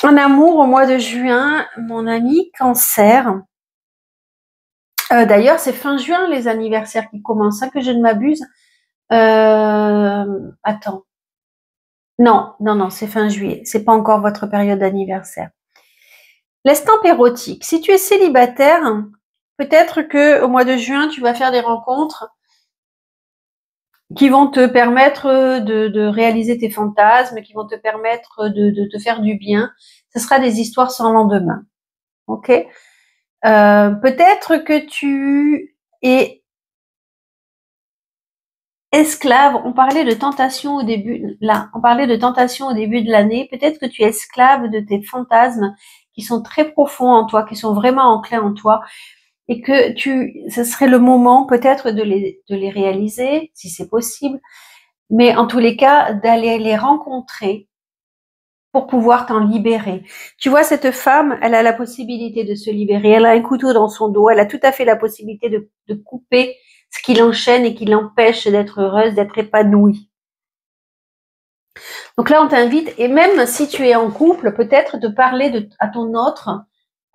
En amour, au mois de juin, mon ami Cancer. D'ailleurs, c'est fin juin les anniversaires qui commencent, hein, que je ne m'abuse. Attends. Non, c'est fin juillet. C'est pas encore votre période d'anniversaire. L'estampe érotique. Si tu es célibataire, peut-être que au mois de juin, tu vas faire des rencontres qui vont te permettre de réaliser tes fantasmes, qui vont te permettre de te faire du bien. Ce sera des histoires sans lendemain. Ok ? Peut-être que tu es esclave. On parlait de tentation au début. Là, on parlait de tentation au début de l'année. Peut-être que tu es esclave de tes fantasmes qui sont très profonds en toi, qui sont vraiment ancrés en toi, et que ce serait le moment peut-être de les réaliser, si c'est possible. Mais en tous les cas, d'aller les rencontrer pour pouvoir t'en libérer. Tu vois, cette femme, elle a la possibilité de se libérer. Elle a un couteau dans son dos. Elle a tout à fait la possibilité de couper ce qui l'enchaîne et qui l'empêche d'être heureuse, d'être épanouie. Donc là, on t'invite, et même si tu es en couple, peut-être de parler à ton autre,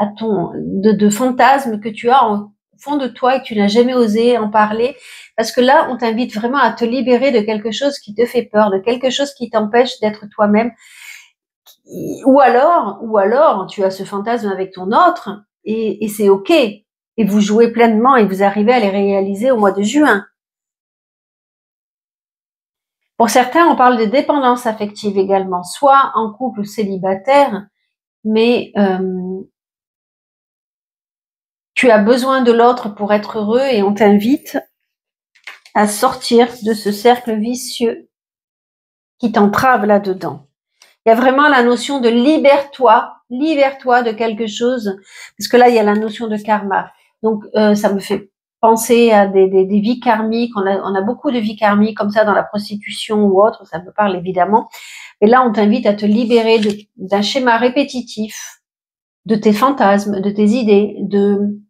de fantasmes que tu as au fond de toi et que tu n'as jamais osé en parler, parce que là, on t'invite vraiment à te libérer de quelque chose qui te fait peur, de quelque chose qui t'empêche d'être toi-même. ou alors, tu as ce fantasme avec ton autre et c'est ok. Et vous jouez pleinement et vous arrivez à les réaliser au mois de juin. Pour certains, on parle de dépendance affective également, soit en couple célibataire, mais tu as besoin de l'autre pour être heureux et on t'invite à sortir de ce cercle vicieux qui t'entrave là-dedans. Il y a vraiment la notion de libère-toi de quelque chose, parce que là, il y a la notion de karma. Donc, ça me fait penser à des vies karmiques. On a beaucoup de vies karmiques comme ça dans la prostitution ou autre, ça me parle évidemment. Et là, on t'invite à te libérer d'un schéma répétitif, de tes fantasmes, de tes idées, de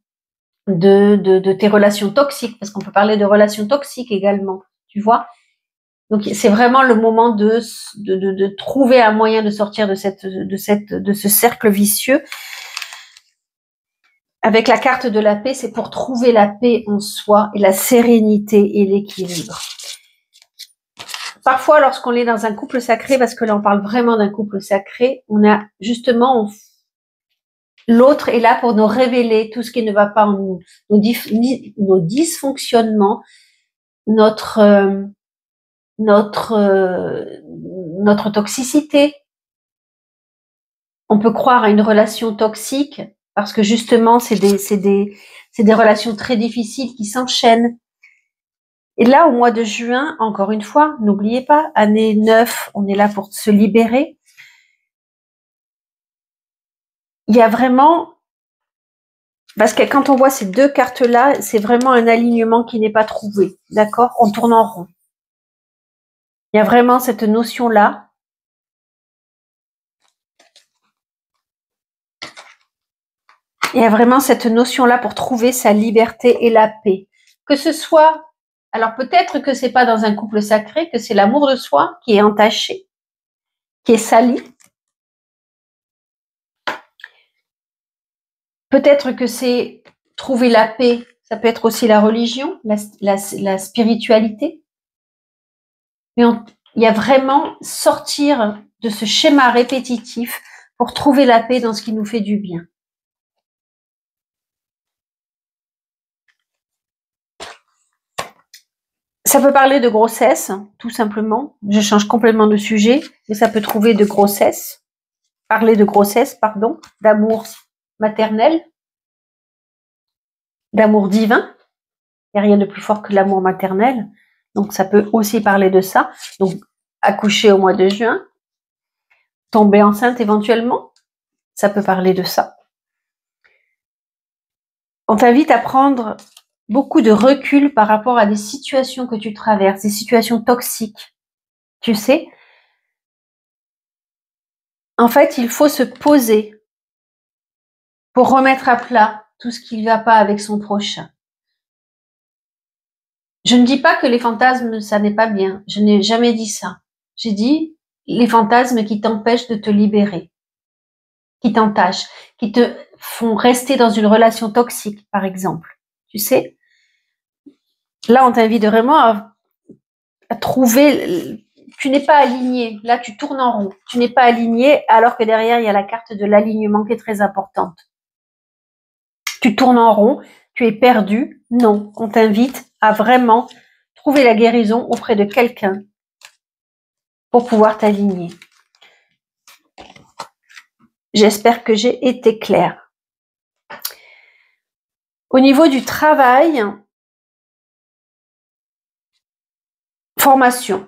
tes relations toxiques, parce qu'on peut parler de relations toxiques également, tu vois. Donc c'est vraiment le moment de trouver un moyen de sortir de ce cercle vicieux. Avec la carte de la paix, c'est pour trouver la paix en soi et la sérénité et l'équilibre. Parfois, lorsqu'on est dans un couple sacré, parce que là on parle vraiment d'un couple sacré, on a justement l'autre est là pour nous révéler tout ce qui ne va pas en nous, nos dysfonctionnements, notre toxicité. On peut croire à une relation toxique parce que justement, c'est des relations très difficiles qui s'enchaînent. Et là, au mois de juin, encore une fois, n'oubliez pas, année 9, on est là pour se libérer. Il y a vraiment, parce que quand on voit ces deux cartes-là, c'est vraiment un alignement qui n'est pas trouvé, d'accord? On tourne en rond. Il y a vraiment cette notion-là. Il y a vraiment cette notion-là pour trouver sa liberté et la paix. Que ce soit, alors peut-être que c'est pas dans un couple sacré, que c'est l'amour de soi qui est entaché, qui est sali. Peut-être que c'est trouver la paix, ça peut être aussi la religion, la spiritualité. Mais il y a vraiment sortir de ce schéma répétitif pour trouver la paix dans ce qui nous fait du bien. Ça peut parler de grossesse, tout simplement. Je change complètement de sujet, mais ça peut trouver de grossesse. Parler de grossesse, pardon, d'amour maternel, d'amour divin. Il n'y a rien de plus fort que l'amour maternel. Donc, ça peut aussi parler de ça. Donc, accoucher au mois de juin, tomber enceinte éventuellement, ça peut parler de ça. On t'invite à prendre beaucoup de recul par rapport à des situations que tu traverses, des situations toxiques. Tu sais, en fait, il faut se poser pour remettre à plat tout ce qui ne va pas avec son prochain. Je ne dis pas que les fantasmes, ça n'est pas bien. Je n'ai jamais dit ça. J'ai dit les fantasmes qui t'empêchent de te libérer, qui t'entachent, qui te font rester dans une relation toxique, par exemple. Tu sais, là, on t'invite vraiment à trouver. Tu n'es pas aligné. Là, tu tournes en rond. Tu n'es pas aligné, alors que derrière, il y a la carte de l'alignement qui est très importante. Tu tournes en rond, tu es perdu. Non, on t'invite à vraiment trouver la guérison auprès de quelqu'un pour pouvoir t'aligner. J'espère que j'ai été claire. Au niveau du travail, formation.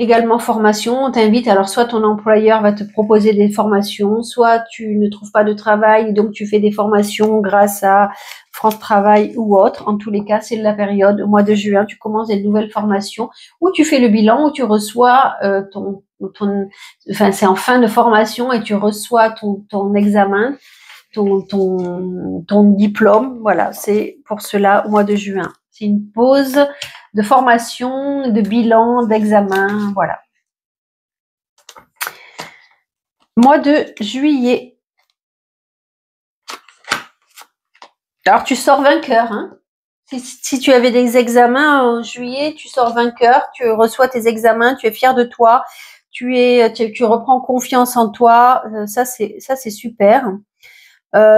Également formation, on t'invite, alors soit ton employeur va te proposer des formations, soit tu ne trouves pas de travail, donc tu fais des formations grâce à France Travail ou autre. En tous les cas, c'est la période, au mois de juin, tu commences des nouvelles formations, où tu fais le bilan, où tu reçois enfin c'est en fin de formation et tu reçois ton examen, ton diplôme. Voilà, c'est pour cela au mois de juin. C'est une pause de formation, de bilan, d'examen, voilà. Mois de juillet. Alors, tu sors vainqueur. Hein. Si tu avais des examens en juillet, tu sors vainqueur, tu reçois tes examens, tu es fier de toi, tu reprends confiance en toi, ça c'est super.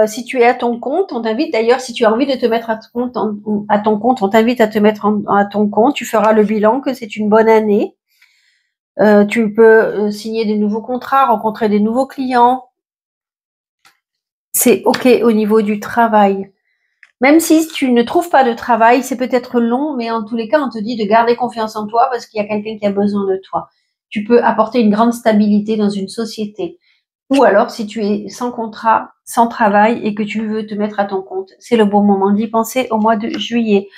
Si tu es à ton compte, on t'invite d'ailleurs, si tu as envie de te mettre à ton compte, on t'invite à te mettre à ton compte, tu feras le bilan que c'est une bonne année. Tu peux signer des nouveaux contrats, rencontrer des nouveaux clients. C'est OK au niveau du travail. Même si tu ne trouves pas de travail, c'est peut-être long, mais en tous les cas, on te dit de garder confiance en toi parce qu'il y a quelqu'un qui a besoin de toi. Tu peux apporter une grande stabilité dans une société. Ou alors, si tu es sans contrat, sans travail et que tu veux te mettre à ton compte, c'est le bon moment d'y penser au mois de juillet.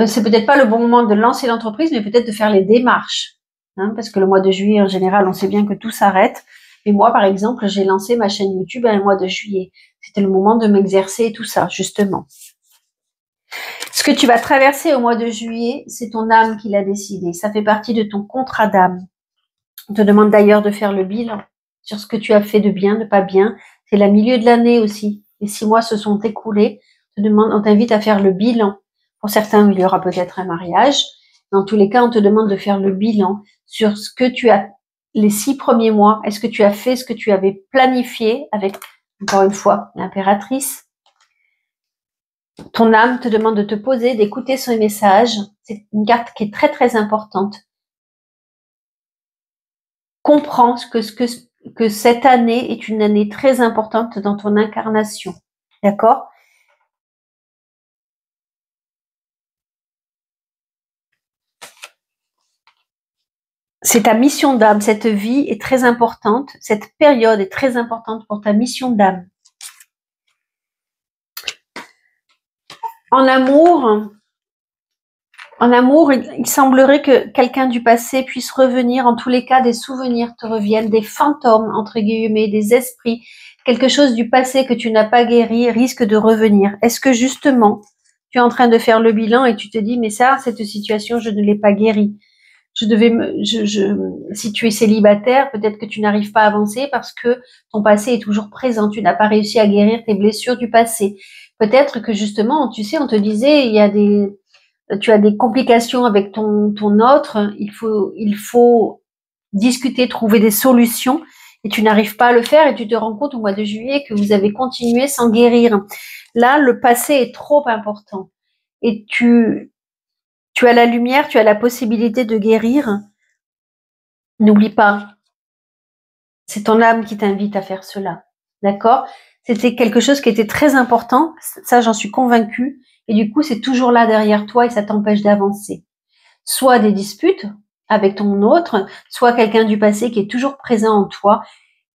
C'est peut-être pas le bon moment de lancer l'entreprise, mais peut-être de faire les démarches. Hein, parce que le mois de juillet, en général, on sait bien que tout s'arrête. Et moi, par exemple, j'ai lancé ma chaîne YouTube le mois de juillet. C'était le moment de m'exercer et tout ça, justement. Ce que tu vas traverser au mois de juillet, c'est ton âme qui l'a décidé. Ça fait partie de ton contrat d'âme. On te demande d'ailleurs de faire le bilan sur ce que tu as fait de bien, de pas bien. C'est le milieu de l'année aussi. Les 6 mois se sont écoulés. On t'invite à faire le bilan. Pour certains, il y aura peut-être un mariage. Dans tous les cas, on te demande de faire le bilan sur ce que tu as, les 6 premiers mois. Est-ce que tu as fait ce que tu avais planifié avec, encore une fois, l'impératrice? Ton âme te demande de te poser, d'écouter son message. C'est une carte qui est très, très importante. Comprends que cette année est une année très importante dans ton incarnation. D'accord? C'est ta mission d'âme. Cette vie est très importante. Cette période est très importante pour ta mission d'âme. En amour, il semblerait que quelqu'un du passé puisse revenir. En tous les cas, des souvenirs te reviennent, des fantômes, entre guillemets, des esprits. Quelque chose du passé que tu n'as pas guéri risque de revenir. Est-ce que justement, tu es en train de faire le bilan et tu te dis, mais ça, cette situation, je ne l'ai pas guérie. Si tu es célibataire, peut-être que tu n'arrives pas à avancer parce que ton passé est toujours présent. Tu n'as pas réussi à guérir tes blessures du passé. Peut-être que justement, tu sais, on te disait, tu as des complications avec ton autre. Il faut discuter, trouver des solutions. Et tu n'arrives pas à le faire et tu te rends compte au mois de juillet que vous avez continué sans guérir. Là, le passé est trop important. Et tu as la lumière, tu as la possibilité de guérir. N'oublie pas, c'est ton âme qui t'invite à faire cela. D'accord? C'était quelque chose qui était très important. Ça, j'en suis convaincue. Et du coup, c'est toujours là derrière toi et ça t'empêche d'avancer. Soit des disputes avec ton autre, soit quelqu'un du passé qui est toujours présent en toi,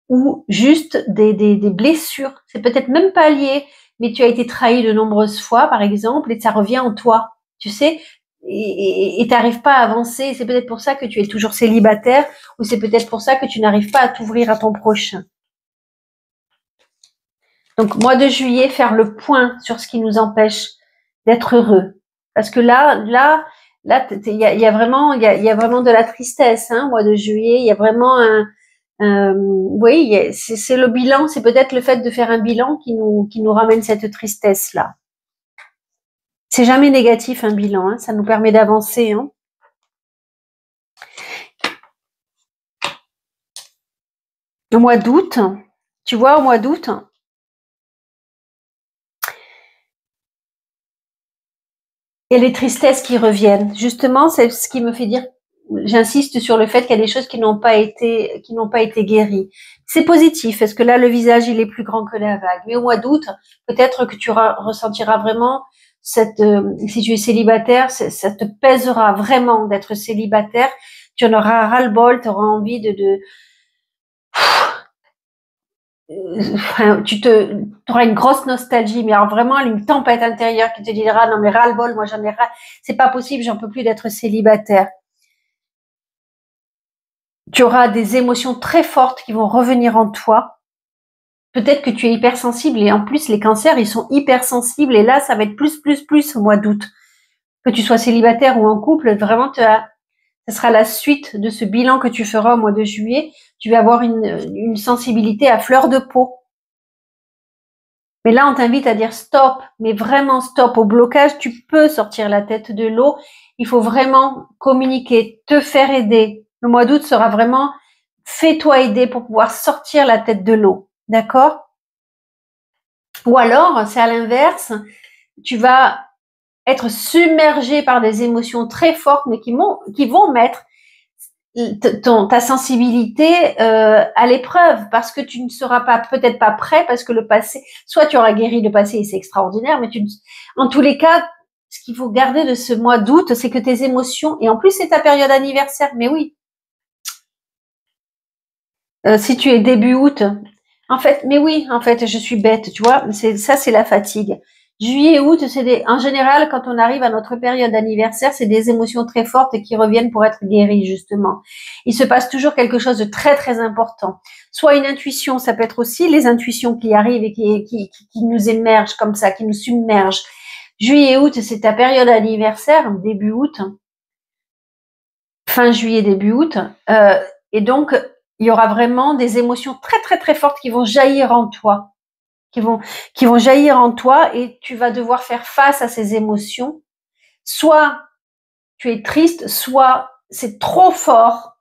ou juste des blessures. C'est peut-être même pas lié, mais tu as été trahi de nombreuses fois, par exemple, et ça revient en toi. Tu sais, et t'arrives pas à avancer. C'est peut-être pour ça que tu es toujours célibataire, ou c'est peut-être pour ça que tu n'arrives pas à t'ouvrir à ton prochain. Donc, mois de juillet, faire le point sur ce qui nous empêche d'être heureux. Parce que là, il y a vraiment de la tristesse, hein, mois de juillet. Il y a vraiment oui, c'est le bilan. C'est peut-être le fait de faire un bilan qui nous ramène cette tristesse-là. C'est jamais négatif un bilan, hein, ça nous permet d'avancer, hein. Au mois d'août, tu vois, au mois d'août, il y a les tristesses qui reviennent. Justement, c'est ce qui me fait dire, j'insiste sur le fait qu'il y a des choses qui n'ont pas été guéries. C'est positif, parce que là, le visage, il est plus grand que la vague. Mais au mois d'août, peut-être que tu ressentiras vraiment si tu es célibataire, ça te pèsera vraiment d'être célibataire. Tu en auras ras-le-bol, tu auras envie tu auras une grosse nostalgie, mais alors vraiment une tempête intérieure qui te dira non mais ras-le-bol, moi j'en ai ras, c'est pas possible, j'en peux plus d'être célibataire. Tu auras des émotions très fortes qui vont revenir en toi. Peut-être que tu es hypersensible et en plus les cancers ils sont hypersensibles et là ça va être plus au mois d'août. Que tu sois célibataire ou en couple, vraiment ça sera la suite de ce bilan que tu feras au mois de juillet. Tu vas avoir une sensibilité à fleur de peau. Mais là, on t'invite à dire stop, mais vraiment stop au blocage. Tu peux sortir la tête de l'eau. Il faut vraiment communiquer, te faire aider. Le mois d'août sera vraiment fais-toi aider pour pouvoir sortir la tête de l'eau. D'accord? Ou alors, c'est à l'inverse, tu vas être submergé par des émotions très fortes, mais qui vont mettre ta sensibilité à l'épreuve, parce que tu ne seras pas peut-être pas prêt, parce que le passé, soit tu auras guéri le passé et c'est extraordinaire, mais en tous les cas, ce qu'il faut garder de ce mois d'août, c'est que tes émotions, et en plus c'est ta période anniversaire, mais oui, si tu es début août, en fait, mais oui, en fait, je suis bête, tu vois, c'est la fatigue. Juillet, août, en général, quand on arrive à notre période d'anniversaire, c'est des émotions très fortes qui reviennent pour être guéries, justement. Il se passe toujours quelque chose de très, très important. Soit une intuition, ça peut être aussi les intuitions qui arrivent et qui nous émergent comme ça, qui nous submergent. Juillet, août, c'est ta période d'anniversaire, début août, fin juillet, début août, et donc, il y aura vraiment des émotions très, très, très fortes qui vont jaillir en toi. Qui vont jaillir en toi et tu vas devoir faire face à ces émotions. Soit tu es triste, soit c'est trop fort.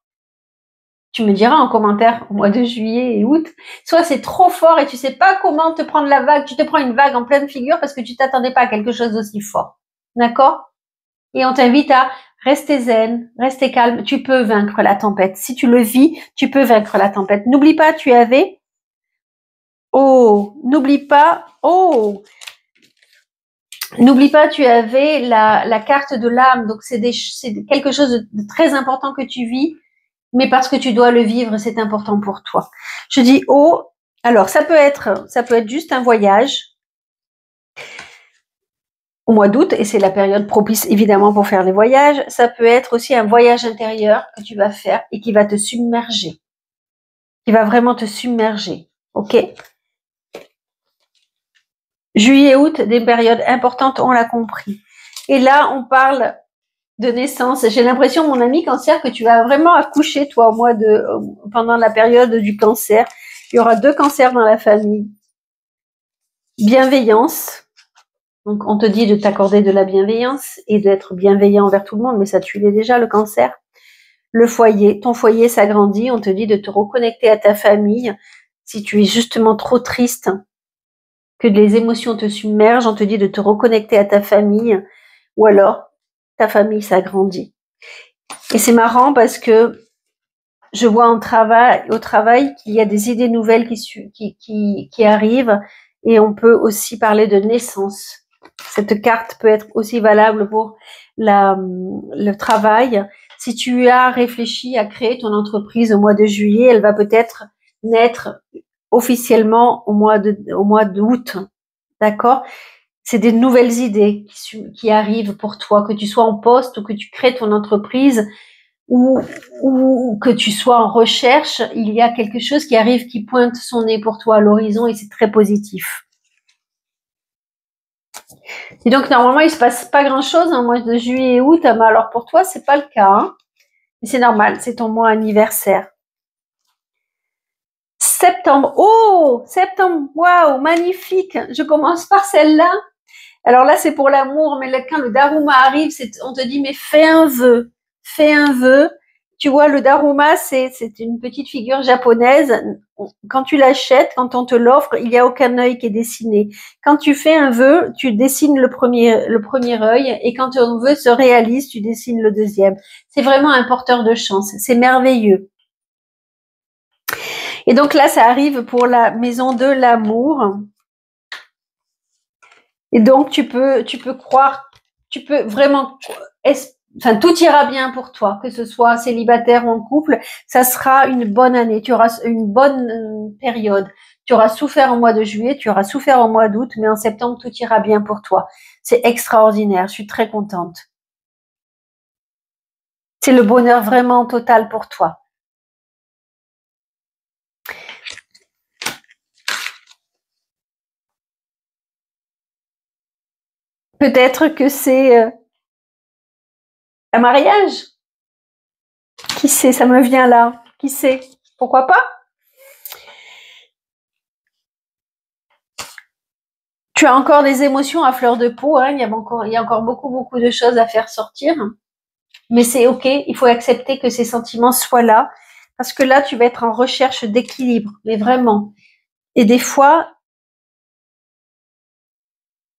Tu me diras en commentaire au mois de juillet et août. Soit c'est trop fort et tu sais pas comment te prendre la vague. Tu te prends une vague en pleine figure parce que tu t'attendais pas à quelque chose d'aussi fort. D'accord? Et on t'invite à rester zen, rester calme. Tu peux vaincre la tempête. Si tu le vis, tu peux vaincre la tempête. N'oublie pas, tu avais n'oublie pas, n'oublie pas, tu avais la carte de l'âme. Donc, c'est quelque chose de très important que tu vis, mais parce que tu dois le vivre, c'est important pour toi. Je dis alors ça peut être juste un voyage au mois d'août, et c'est la période propice évidemment pour faire les voyages. Ça peut être aussi un voyage intérieur que tu vas faire et qui va te submerger, qui va vraiment te submerger. Ok? Juillet, août, des périodes importantes, on l'a compris. Et là, on parle de naissance. J'ai l'impression, mon ami cancer, que tu vas vraiment accoucher, toi, pendant la période du cancer. Il y aura 2 cancers dans la famille. Bienveillance. Donc, on te dit de t'accorder de la bienveillance et d'être bienveillant envers tout le monde, mais ça, tu l'es déjà, le cancer. Le foyer. Ton foyer s'agrandit. On te dit de te reconnecter à ta famille. Si tu es justement trop triste, que les émotions te submergent, on te dit de te reconnecter à ta famille, ou alors ta famille s'agrandit. Et c'est marrant parce que je vois au travail qu'il y a des idées nouvelles qui arrivent, et on peut aussi parler de naissance. Cette carte peut être aussi valable pour le travail. Si tu as réfléchi à créer ton entreprise au mois de juillet, elle va peut-être naître officiellement au mois d'août. D'accord? C'est des nouvelles idées qui arrivent pour toi, que tu sois en poste ou que tu crées ton entreprise ou que tu sois en recherche, il y a quelque chose qui arrive, qui pointe son nez pour toi à l'horizon, et c'est très positif. Et donc, normalement, il se passe pas grand-chose en mois de juillet et août, mais alors pour toi, c'est pas le cas. Hein, mais c'est normal, c'est ton mois anniversaire. Septembre. Septembre. Waouh, magnifique. Je commence par celle-là. Alors là, c'est pour l'amour, mais quand le Daruma arrive, on te dit, mais fais un vœu. Fais un vœu. Tu vois, le Daruma, c'est une petite figure japonaise. Quand tu l'achètes, quand on te l'offre, il n'y a aucun œil qui est dessiné. Quand tu fais un vœu, tu dessines le premier œil, et quand ton vœu se réalise, tu dessines le deuxième. C'est vraiment un porteur de chance. C'est merveilleux. Et donc là, ça arrive pour la maison de l'amour. Et donc, tu peux croire, tu peux vraiment, tout ira bien pour toi, que ce soit célibataire ou en couple, ça sera une bonne année, tu auras une bonne période. Tu auras souffert au mois de juillet, tu auras souffert au mois d'août, mais en septembre, tout ira bien pour toi. C'est extraordinaire, je suis très contente. C'est le bonheur vraiment total pour toi. Peut-être que c'est un mariage. Qui sait, ça me vient là. Qui sait? Pourquoi pas? Tu as encore des émotions à fleur de peau, hein. Il y a encore beaucoup de choses à faire sortir. Mais c'est ok, il faut accepter que ces sentiments soient là, parce que là, tu vas être en recherche d'équilibre, mais vraiment. Et des fois,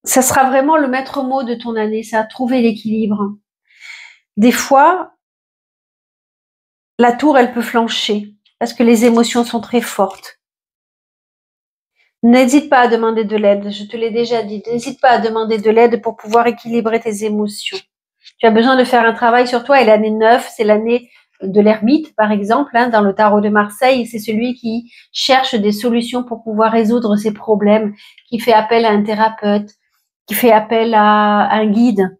ça sera vraiment le maître mot de ton année, c'est à trouver l'équilibre. Des fois, la tour, elle peut flancher, parce que les émotions sont très fortes. N'hésite pas à demander de l'aide, je te l'ai déjà dit, n'hésite pas à demander de l'aide pour pouvoir équilibrer tes émotions. Tu as besoin de faire un travail sur toi, et l'année 9, c'est l'année de l'ermite, par exemple, hein, dans le tarot de Marseille, c'est celui qui cherche des solutions pour pouvoir résoudre ses problèmes, qui fait appel à un thérapeute, qui fait appel à un guide.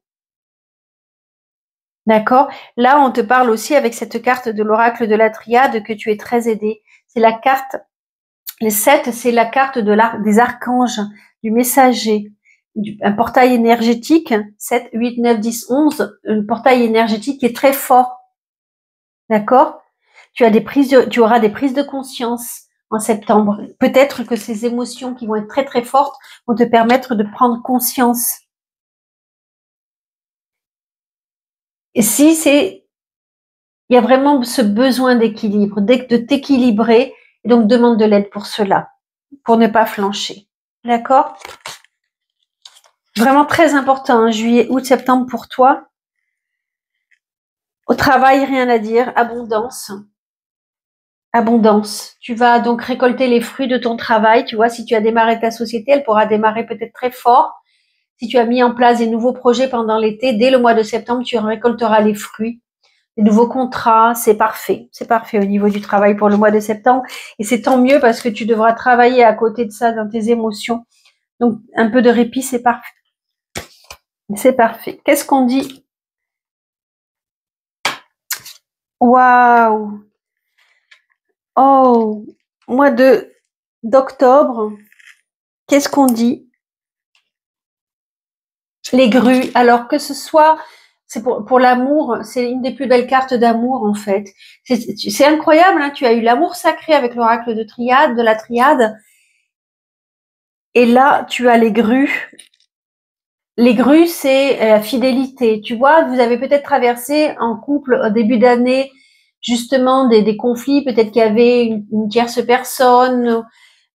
D'accord? Là, on te parle aussi avec cette carte de l'oracle de la triade que tu es très aidé. C'est la carte, les 7, c'est la carte des archanges, du messager, un portail énergétique, 7, 8, 9, 10, 11, un portail énergétique qui est très fort. D'accord? Tu auras des prises de conscience en septembre. Peut-être que ces émotions qui vont être très très fortes vont te permettre de prendre conscience. Et il y a vraiment ce besoin d'équilibre, de t'équilibrer, et donc demande de l'aide pour cela, pour ne pas flancher. D'accord? Vraiment très important, hein, juillet, août, septembre pour toi. Au travail, rien à dire, abondance. Abondance. Tu vas donc récolter les fruits de ton travail. Tu vois, si tu as démarré ta société, elle pourra démarrer peut-être très fort. Si tu as mis en place des nouveaux projets pendant l'été, dès le mois de septembre, tu récolteras les fruits. Les nouveaux contrats, c'est parfait. C'est parfait au niveau du travail pour le mois de septembre. Et c'est tant mieux parce que tu devras travailler à côté de ça dans tes émotions. Donc, un peu de répit, c'est parfait. C'est parfait. Qu'est-ce qu'on dit? Waouh! Oh! Mois d'octobre. Qu'est-ce qu'on dit? Les grues. Alors que ce soit, c'est pour l'amour, c'est une des plus belles cartes d'amour en fait. C'est incroyable, hein, tu as eu l'amour sacré avec l'oracle de la triade, et là tu as les grues. Les grues, c'est la fidélité. Tu vois, vous avez peut-être traversé en couple au début d'année justement des conflits, peut-être qu'il y avait une tierce personne.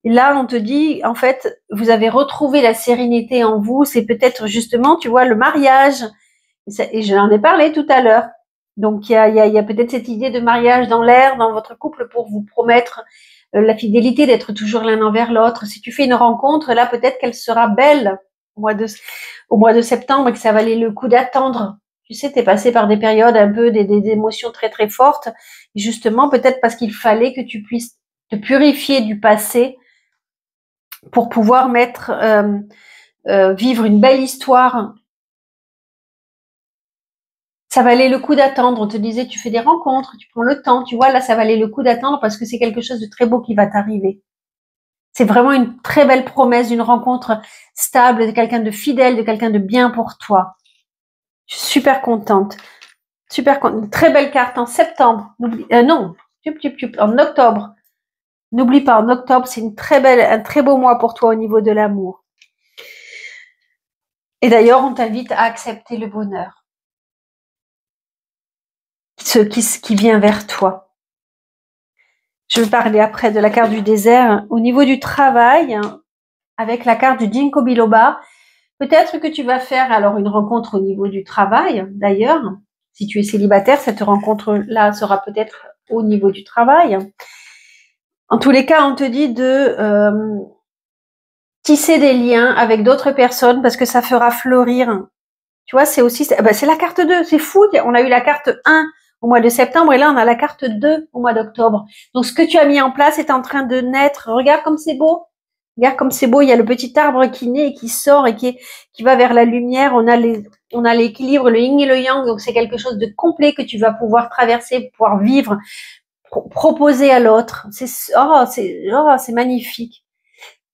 Et là, on te dit, en fait, vous avez retrouvé la sérénité en vous. C'est peut-être justement, tu vois, le mariage. Et je l'en ai parlé tout à l'heure. Donc, il y a peut-être cette idée de mariage dans l'air, dans votre couple, pour vous promettre la fidélité, d'être toujours l'un envers l'autre. Si tu fais une rencontre, là, peut-être qu'elle sera belle au mois de septembre et que ça valait le coup d'attendre. Tu sais, tu es passé par des périodes un peu, des émotions très, très fortes. Et justement, peut-être parce qu'il fallait que tu puisses te purifier du passé pour pouvoir vivre une belle histoire. Ça valait le coup d'attendre. On te disait, tu fais des rencontres, tu prends le temps. Tu vois, là, ça valait le coup d'attendre parce que c'est quelque chose de très beau qui va t'arriver. C'est vraiment une très belle promesse d'une rencontre stable, de quelqu'un de fidèle, de quelqu'un de bien pour toi. Je suis super contente. Super contente. Une très belle carte en septembre. Non, en octobre. N'oublie pas, en octobre, c'est un très beau mois pour toi au niveau de l'amour. Et d'ailleurs, on t'invite à accepter le bonheur. Ce qui vient vers toi. Je vais parler après de la carte du désert. Au niveau du travail, avec la carte du Ginkgo biloba, peut-être que tu vas faire alors une rencontre au niveau du travail, d'ailleurs. Si tu es célibataire, cette rencontre-là sera peut-être au niveau du travail. En tous les cas, on te dit de tisser des liens avec d'autres personnes parce que ça fera fleurir. Tu vois, c'est la carte 2, c'est fou. On a eu la carte 1 au mois de septembre et là, on a la carte 2 au mois d'octobre. Donc, ce que tu as mis en place est en train de naître. Regarde comme c'est beau. Regarde comme c'est beau. Il y a le petit arbre qui naît et qui sort et qui va vers la lumière. On a l'équilibre, le yin et le yang. Donc, c'est quelque chose de complet que tu vas pouvoir traverser, pouvoir vivre, proposer à l'autre. C'est magnifique.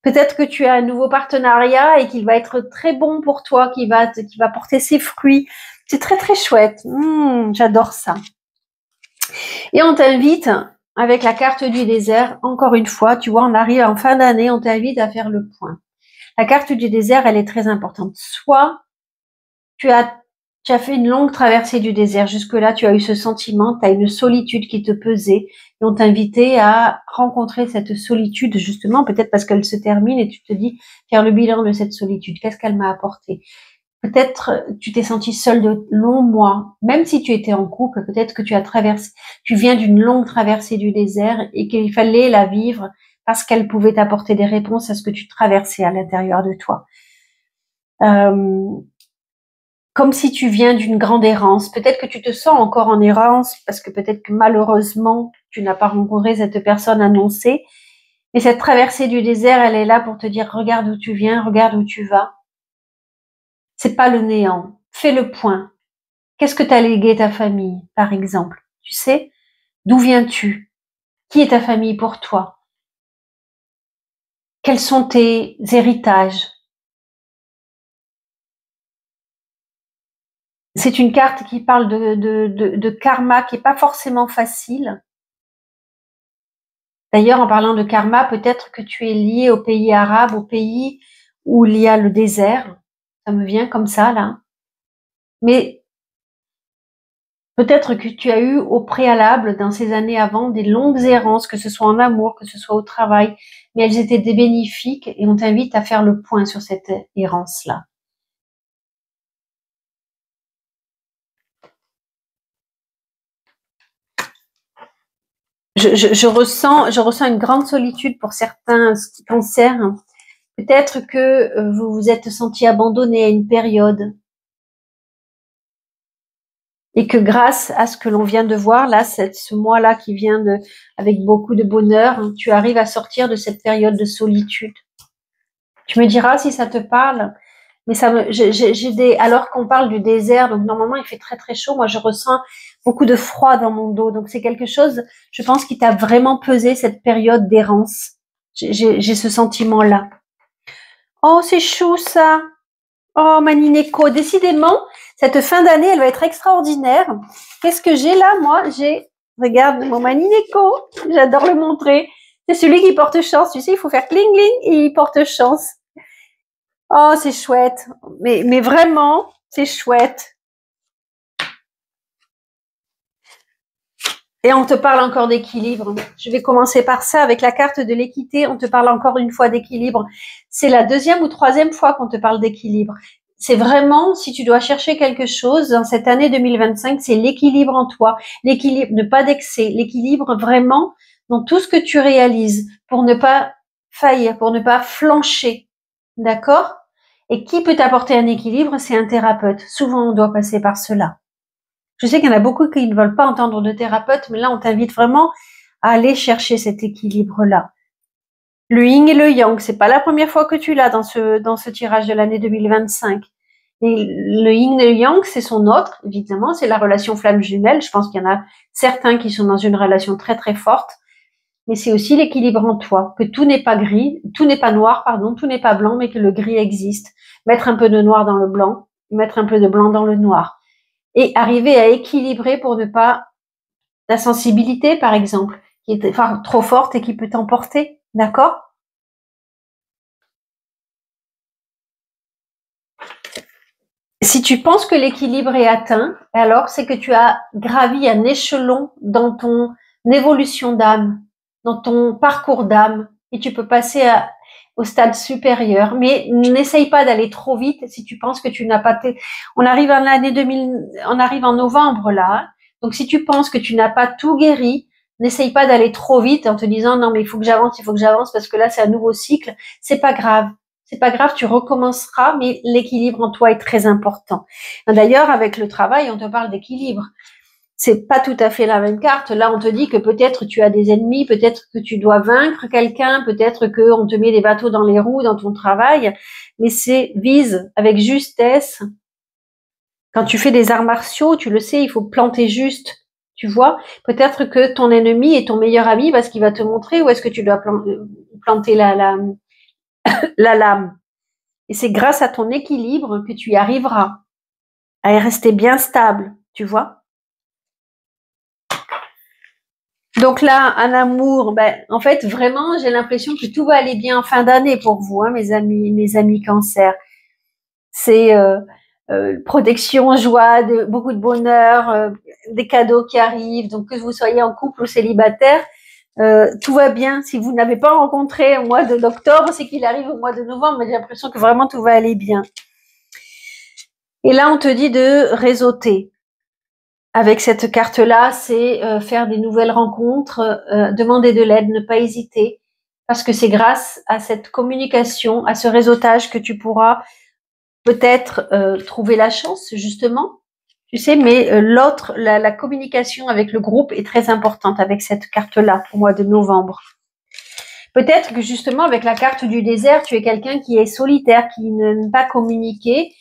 Peut-être que tu as un nouveau partenariat et qu'il va être très bon pour toi, qui va porter ses fruits. C'est très, très chouette. J'adore ça. Et on t'invite, avec la carte du désert, encore une fois, tu vois, on arrive en fin d'année, on t'invite à faire le point. La carte du désert, elle est très importante. Soit tu as Tu as fait une longue traversée du désert. Jusque-là, tu as eu ce sentiment, tu as une solitude qui te pesait. Et on t'invitait à rencontrer cette solitude, justement, peut-être parce qu'elle se termine et tu te dis, faire le bilan de cette solitude. Qu'est-ce qu'elle m'a apporté? Peut-être tu t'es senti seul de longs mois, même si tu étais en couple, peut-être que tu viens d'une longue traversée du désert et qu'il fallait la vivre parce qu'elle pouvait t'apporter des réponses à ce que tu traversais à l'intérieur de toi. Comme si tu viens d'une grande errance. Peut-être que tu te sens encore en errance parce que peut-être que malheureusement tu n'as pas rencontré cette personne annoncée. Mais cette traversée du désert, elle est là pour te dire regarde où tu viens, regarde où tu vas. C'est pas le néant. Fais le point. Qu'est-ce que t'as légué ta famille, par exemple? Tu sais? D'où viens-tu? Qui est ta famille pour toi? Quels sont tes héritages? C'est une carte qui parle de karma qui est pas forcément facile. D'ailleurs, en parlant de karma, peut-être que tu es lié au pays arabe, au pays où il y a le désert. Ça me vient comme ça, là. Mais peut-être que tu as eu au préalable, dans ces années avant, des longues errances, que ce soit en amour, que ce soit au travail, mais elles étaient des bénéfiques et on t'invite à faire le point sur cette errance-là. Je ressens une grande solitude pour certains cancers. Peut-être que vous vous êtes senti abandonné à une période et que grâce à ce que l'on vient de voir là, ce mois-là qui vient avec beaucoup de bonheur, tu arrives à sortir de cette période de solitude. Tu me diras si ça te parle, mais alors qu'on parle du désert, donc normalement il fait très très chaud, moi je ressens beaucoup de froid dans mon dos, donc c'est quelque chose, je pense, qui t'a vraiment pesé cette période d'errance. J'ai ce sentiment-là. Oh, c'est chou ça. Oh, Manineco, décidément, cette fin d'année, elle va être extraordinaire. Qu'est-ce que j'ai là, moi? Regarde mon Manineco, j'adore le montrer. C'est celui qui porte chance, tu sais, il faut faire cling cling et il porte chance. Oh, c'est chouette. Mais vraiment, c'est chouette. Et on te parle encore d'équilibre. Je vais commencer par ça avec la carte de l'équité. On te parle encore une fois d'équilibre. C'est la deuxième ou troisième fois qu'on te parle d'équilibre. C'est vraiment, si tu dois chercher quelque chose dans cette année 2025, c'est l'équilibre en toi. L'équilibre, ne pas d'excès. L'équilibre vraiment dans tout ce que tu réalises pour ne pas faillir, pour ne pas flancher. D'accord? Et qui peut t'apporter un équilibre? C'est un thérapeute. Souvent, on doit passer par cela. Je sais qu'il y en a beaucoup qui ne veulent pas entendre de thérapeute, mais là, on t'invite vraiment à aller chercher cet équilibre-là. Le yin et le yang, c'est pas la première fois que tu l'as dans ce tirage de l'année 2025. Et le yin et le yang, c'est son autre, évidemment, c'est la relation flamme jumelle. Je pense qu'il y en a certains qui sont dans une relation très très forte, mais c'est aussi l'équilibre en toi, que tout n'est pas gris, tout n'est pas noir, pardon, tout n'est pas blanc, mais que le gris existe. Mettre un peu de noir dans le blanc, mettre un peu de blanc dans le noir. Et arriver à équilibrer pour ne pas la sensibilité, par exemple, qui est trop forte et qui peut t'emporter, d'accord? Si tu penses que l'équilibre est atteint, alors c'est que tu as gravi un échelon dans ton évolution d'âme, dans ton parcours d'âme, et tu peux passer au stade supérieur. Mais n'essaye pas d'aller trop vite si tu penses que tu n'as pas... On arrive en l'année 2000, on arrive en novembre là, donc si tu penses que tu n'as pas tout guéri, n'essaye pas d'aller trop vite en te disant non mais il faut que j'avance parce que là c'est un nouveau cycle. C'est pas grave. C'est pas grave, tu recommenceras, mais l'équilibre en toi est très important. D'ailleurs, avec le travail, on te parle d'équilibre. C'est pas tout à fait la même carte. Là, on te dit que peut-être tu as des ennemis, peut-être que tu dois vaincre quelqu'un, peut-être qu'on te met des bateaux dans les roues dans ton travail, mais vise avec justesse. Quand tu fais des arts martiaux, tu le sais, il faut planter juste. Tu vois, peut-être que ton ennemi est ton meilleur ami parce qu'il va te montrer où est-ce que tu dois planter la lame. Et c'est grâce à ton équilibre que tu y arriveras à rester bien stable, tu vois. Donc là, un amour, en fait, vraiment, j'ai l'impression que tout va aller bien en fin d'année pour vous, hein, mes amis cancer. C'est protection, joie, beaucoup de bonheur, des cadeaux qui arrivent. Donc que vous soyez en couple ou célibataire, tout va bien. Si vous n'avez pas rencontré au mois d'octobre, c'est qu'il arrive au mois de novembre, mais j'ai l'impression que vraiment tout va aller bien. Et là, on te dit de réseauter. Avec cette carte-là, c'est faire des nouvelles rencontres, demander de l'aide, ne pas hésiter, parce que c'est grâce à cette communication, à ce réseautage que tu pourras peut-être trouver la chance, justement. Tu sais, mais l'autre, la communication avec le groupe est très importante avec cette carte-là au mois de novembre. Peut-être que justement, avec la carte du désert, tu es quelqu'un qui est solitaire, qui n'aime pas communiquer,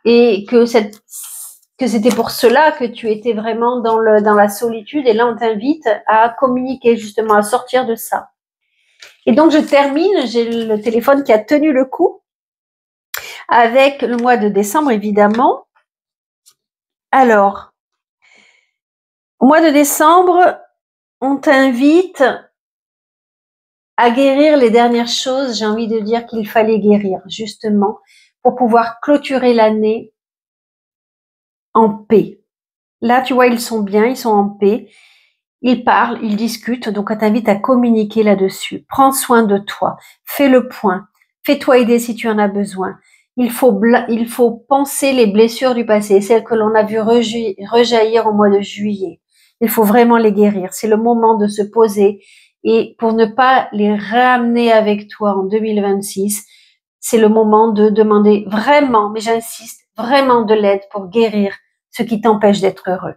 et que c'était pour cela que tu étais vraiment dans la solitude. Et là, on t'invite à communiquer, justement, à sortir de ça. Et donc, je termine, j'ai le téléphone qui a tenu le coup, avec le mois de décembre, évidemment. Alors, au mois de décembre, on t'invite à guérir les dernières choses. J'ai envie de dire qu'il fallait guérir, justement, pour pouvoir clôturer l'année en paix. Là, tu vois, ils sont bien, ils sont en paix. Ils parlent, ils discutent, donc on t'invite à communiquer là-dessus. Prends soin de toi, fais le point, fais-toi aider si tu en as besoin. Il faut penser les blessures du passé, celles que l'on a vues rejaillir au mois de juillet. Il faut vraiment les guérir. C'est le moment de se poser et pour ne pas les ramener avec toi en 2026, c'est le moment de demander vraiment, mais j'insiste, vraiment de l'aide pour guérir ce qui t'empêche d'être heureux.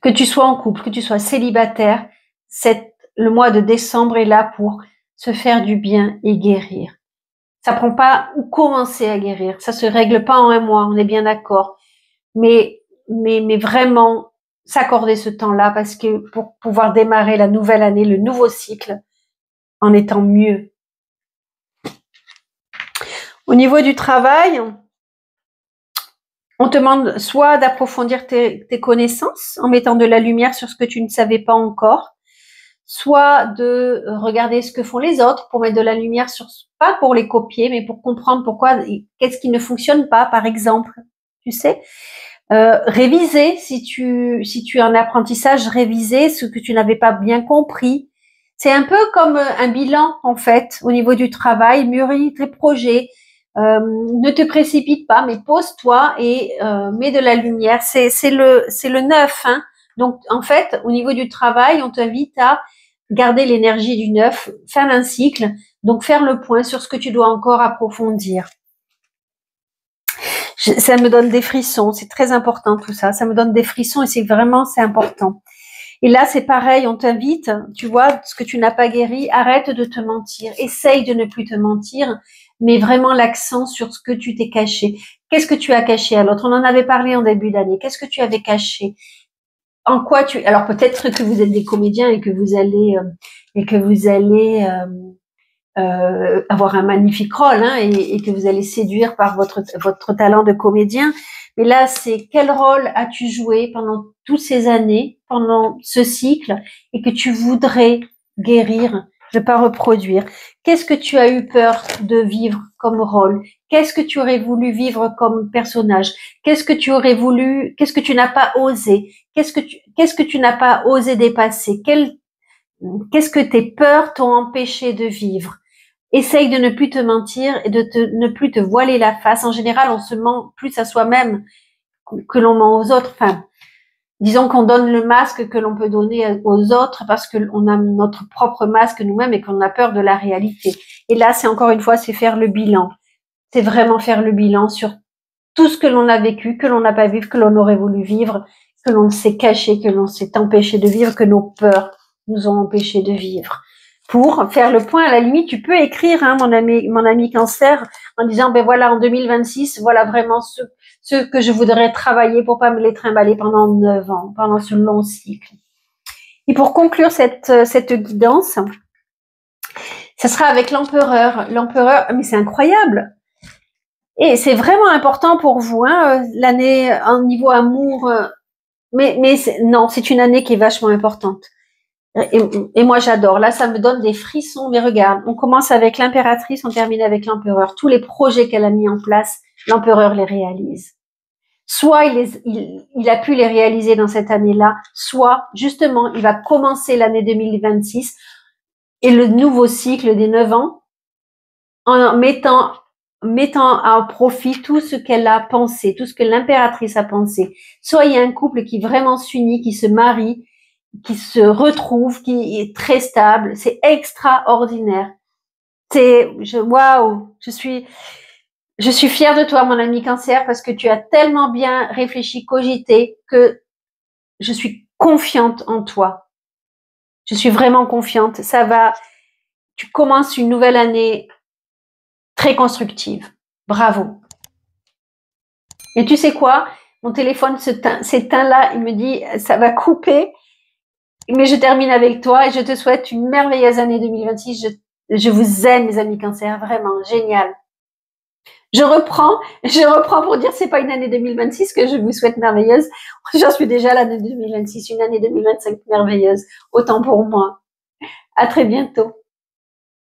Que tu sois en couple, que tu sois célibataire, le mois de décembre est là pour se faire du bien et guérir. Ça prend pas ou commencer à guérir. Ça se règle pas en un mois, on est bien d'accord. Mais vraiment s'accorder ce temps-là parce que pour pouvoir démarrer la nouvelle année, le nouveau cycle, en étant mieux. Au niveau du travail, on te demande soit d'approfondir tes connaissances en mettant de la lumière sur ce que tu ne savais pas encore, soit de regarder ce que font les autres pour mettre de la lumière sur, pas pour les copier, mais pour comprendre pourquoi, qu'est-ce qui ne fonctionne pas, par exemple, tu sais. Réviser, si tu es en apprentissage, réviser ce que tu n'avais pas bien compris. C'est un peu comme un bilan, en fait, au niveau du travail, mûris tes projets. Ne te précipite pas, mais pose-toi et mets de la lumière. C'est le neuf, hein. Donc, en fait, au niveau du travail, on t'invite à garder l'énergie du neuf, faire un cycle, donc faire le point sur ce que tu dois encore approfondir. Ça me donne des frissons, c'est très important tout ça. Ça me donne des frissons et c'est important. Et là, c'est pareil, on t'invite, tu vois, ce que tu n'as pas guéri, arrête de te mentir, essaye de ne plus te mentir, mais vraiment l'accent sur ce que tu t'es caché. Qu'est-ce que tu as caché à l'autre? On en avait parlé en début d'année. Qu'est-ce que tu avais caché? En quoi tu... Alors peut-être que vous êtes des comédiens et que vous allez avoir un magnifique rôle, hein, et que vous allez séduire par votre talent de comédien. Mais là, c'est quel rôle as-tu joué pendant toutes ces années, pendant ce cycle, et que tu voudrais guérir, ne pas reproduire? Qu'est-ce que tu as eu peur de vivre comme rôle? Qu'est-ce que tu aurais voulu vivre comme personnage? Qu'est-ce que tu aurais voulu? Qu'est-ce que tu n'as pas osé? Qu'est-ce que tu n'as pas osé dépasser? Qu'est-ce que tes peurs t'ont empêché de vivre? Essaye de ne plus te mentir et de ne plus te voiler la face. En général, on se ment plus à soi-même que l'on ment aux autres. Enfin, disons qu'on donne le masque que l'on peut donner aux autres parce qu'on a notre propre masque nous-mêmes et qu'on a peur de la réalité. Et là, c'est encore une fois, c'est faire le bilan. C'est vraiment faire le bilan sur tout ce que l'on a vécu, que l'on n'a pas vécu, que l'on aurait voulu vivre, que l'on s'est caché, que l'on s'est empêché de vivre, que nos peurs nous ont empêchés de vivre. Pour faire le point, à la limite, tu peux écrire, hein, mon ami Cancer, en disant, ben voilà, en 2026, voilà vraiment ce que je voudrais travailler pour pas me les trimballer pendant 9 ans, pendant ce long cycle. Et pour conclure cette guidance, ça sera avec l'empereur. L'empereur, mais c'est incroyable. Et c'est vraiment important pour vous, hein, l'année en niveau amour. Mais non, c'est une année qui est vachement importante. Et moi, j'adore. Là, ça me donne des frissons. Mais regarde, on commence avec l'impératrice, on termine avec l'empereur. Tous les projets qu'elle a mis en place, l'empereur les réalise. Soit il a pu les réaliser dans cette année-là, soit justement, il va commencer l'année 2026 et le nouveau cycle des 9 ans en mettant à profit tout ce qu'elle a pensé, tout ce que l'impératrice a pensé. Soit il y a un couple qui vraiment s'unit, qui se marie, qui se retrouve, qui est très stable. C'est extraordinaire. Waouh, je suis fière de toi, mon ami Cancer, parce que tu as tellement bien réfléchi, cogité, que je suis confiante en toi. Je suis vraiment confiante. Ça va, tu commences une nouvelle année très constructive. Bravo. Et tu sais quoi? Mon téléphone s'éteint là. Il me dit, ça va couper. Mais je termine avec toi et je te souhaite une merveilleuse année 2026. Je vous aime, mes amis Cancer. Vraiment, génial. Je reprends pour dire c'est pas une année 2026 que je vous souhaite merveilleuse. J'en suis déjà à l'année 2026, une année 2025 merveilleuse. Autant pour moi. À très bientôt.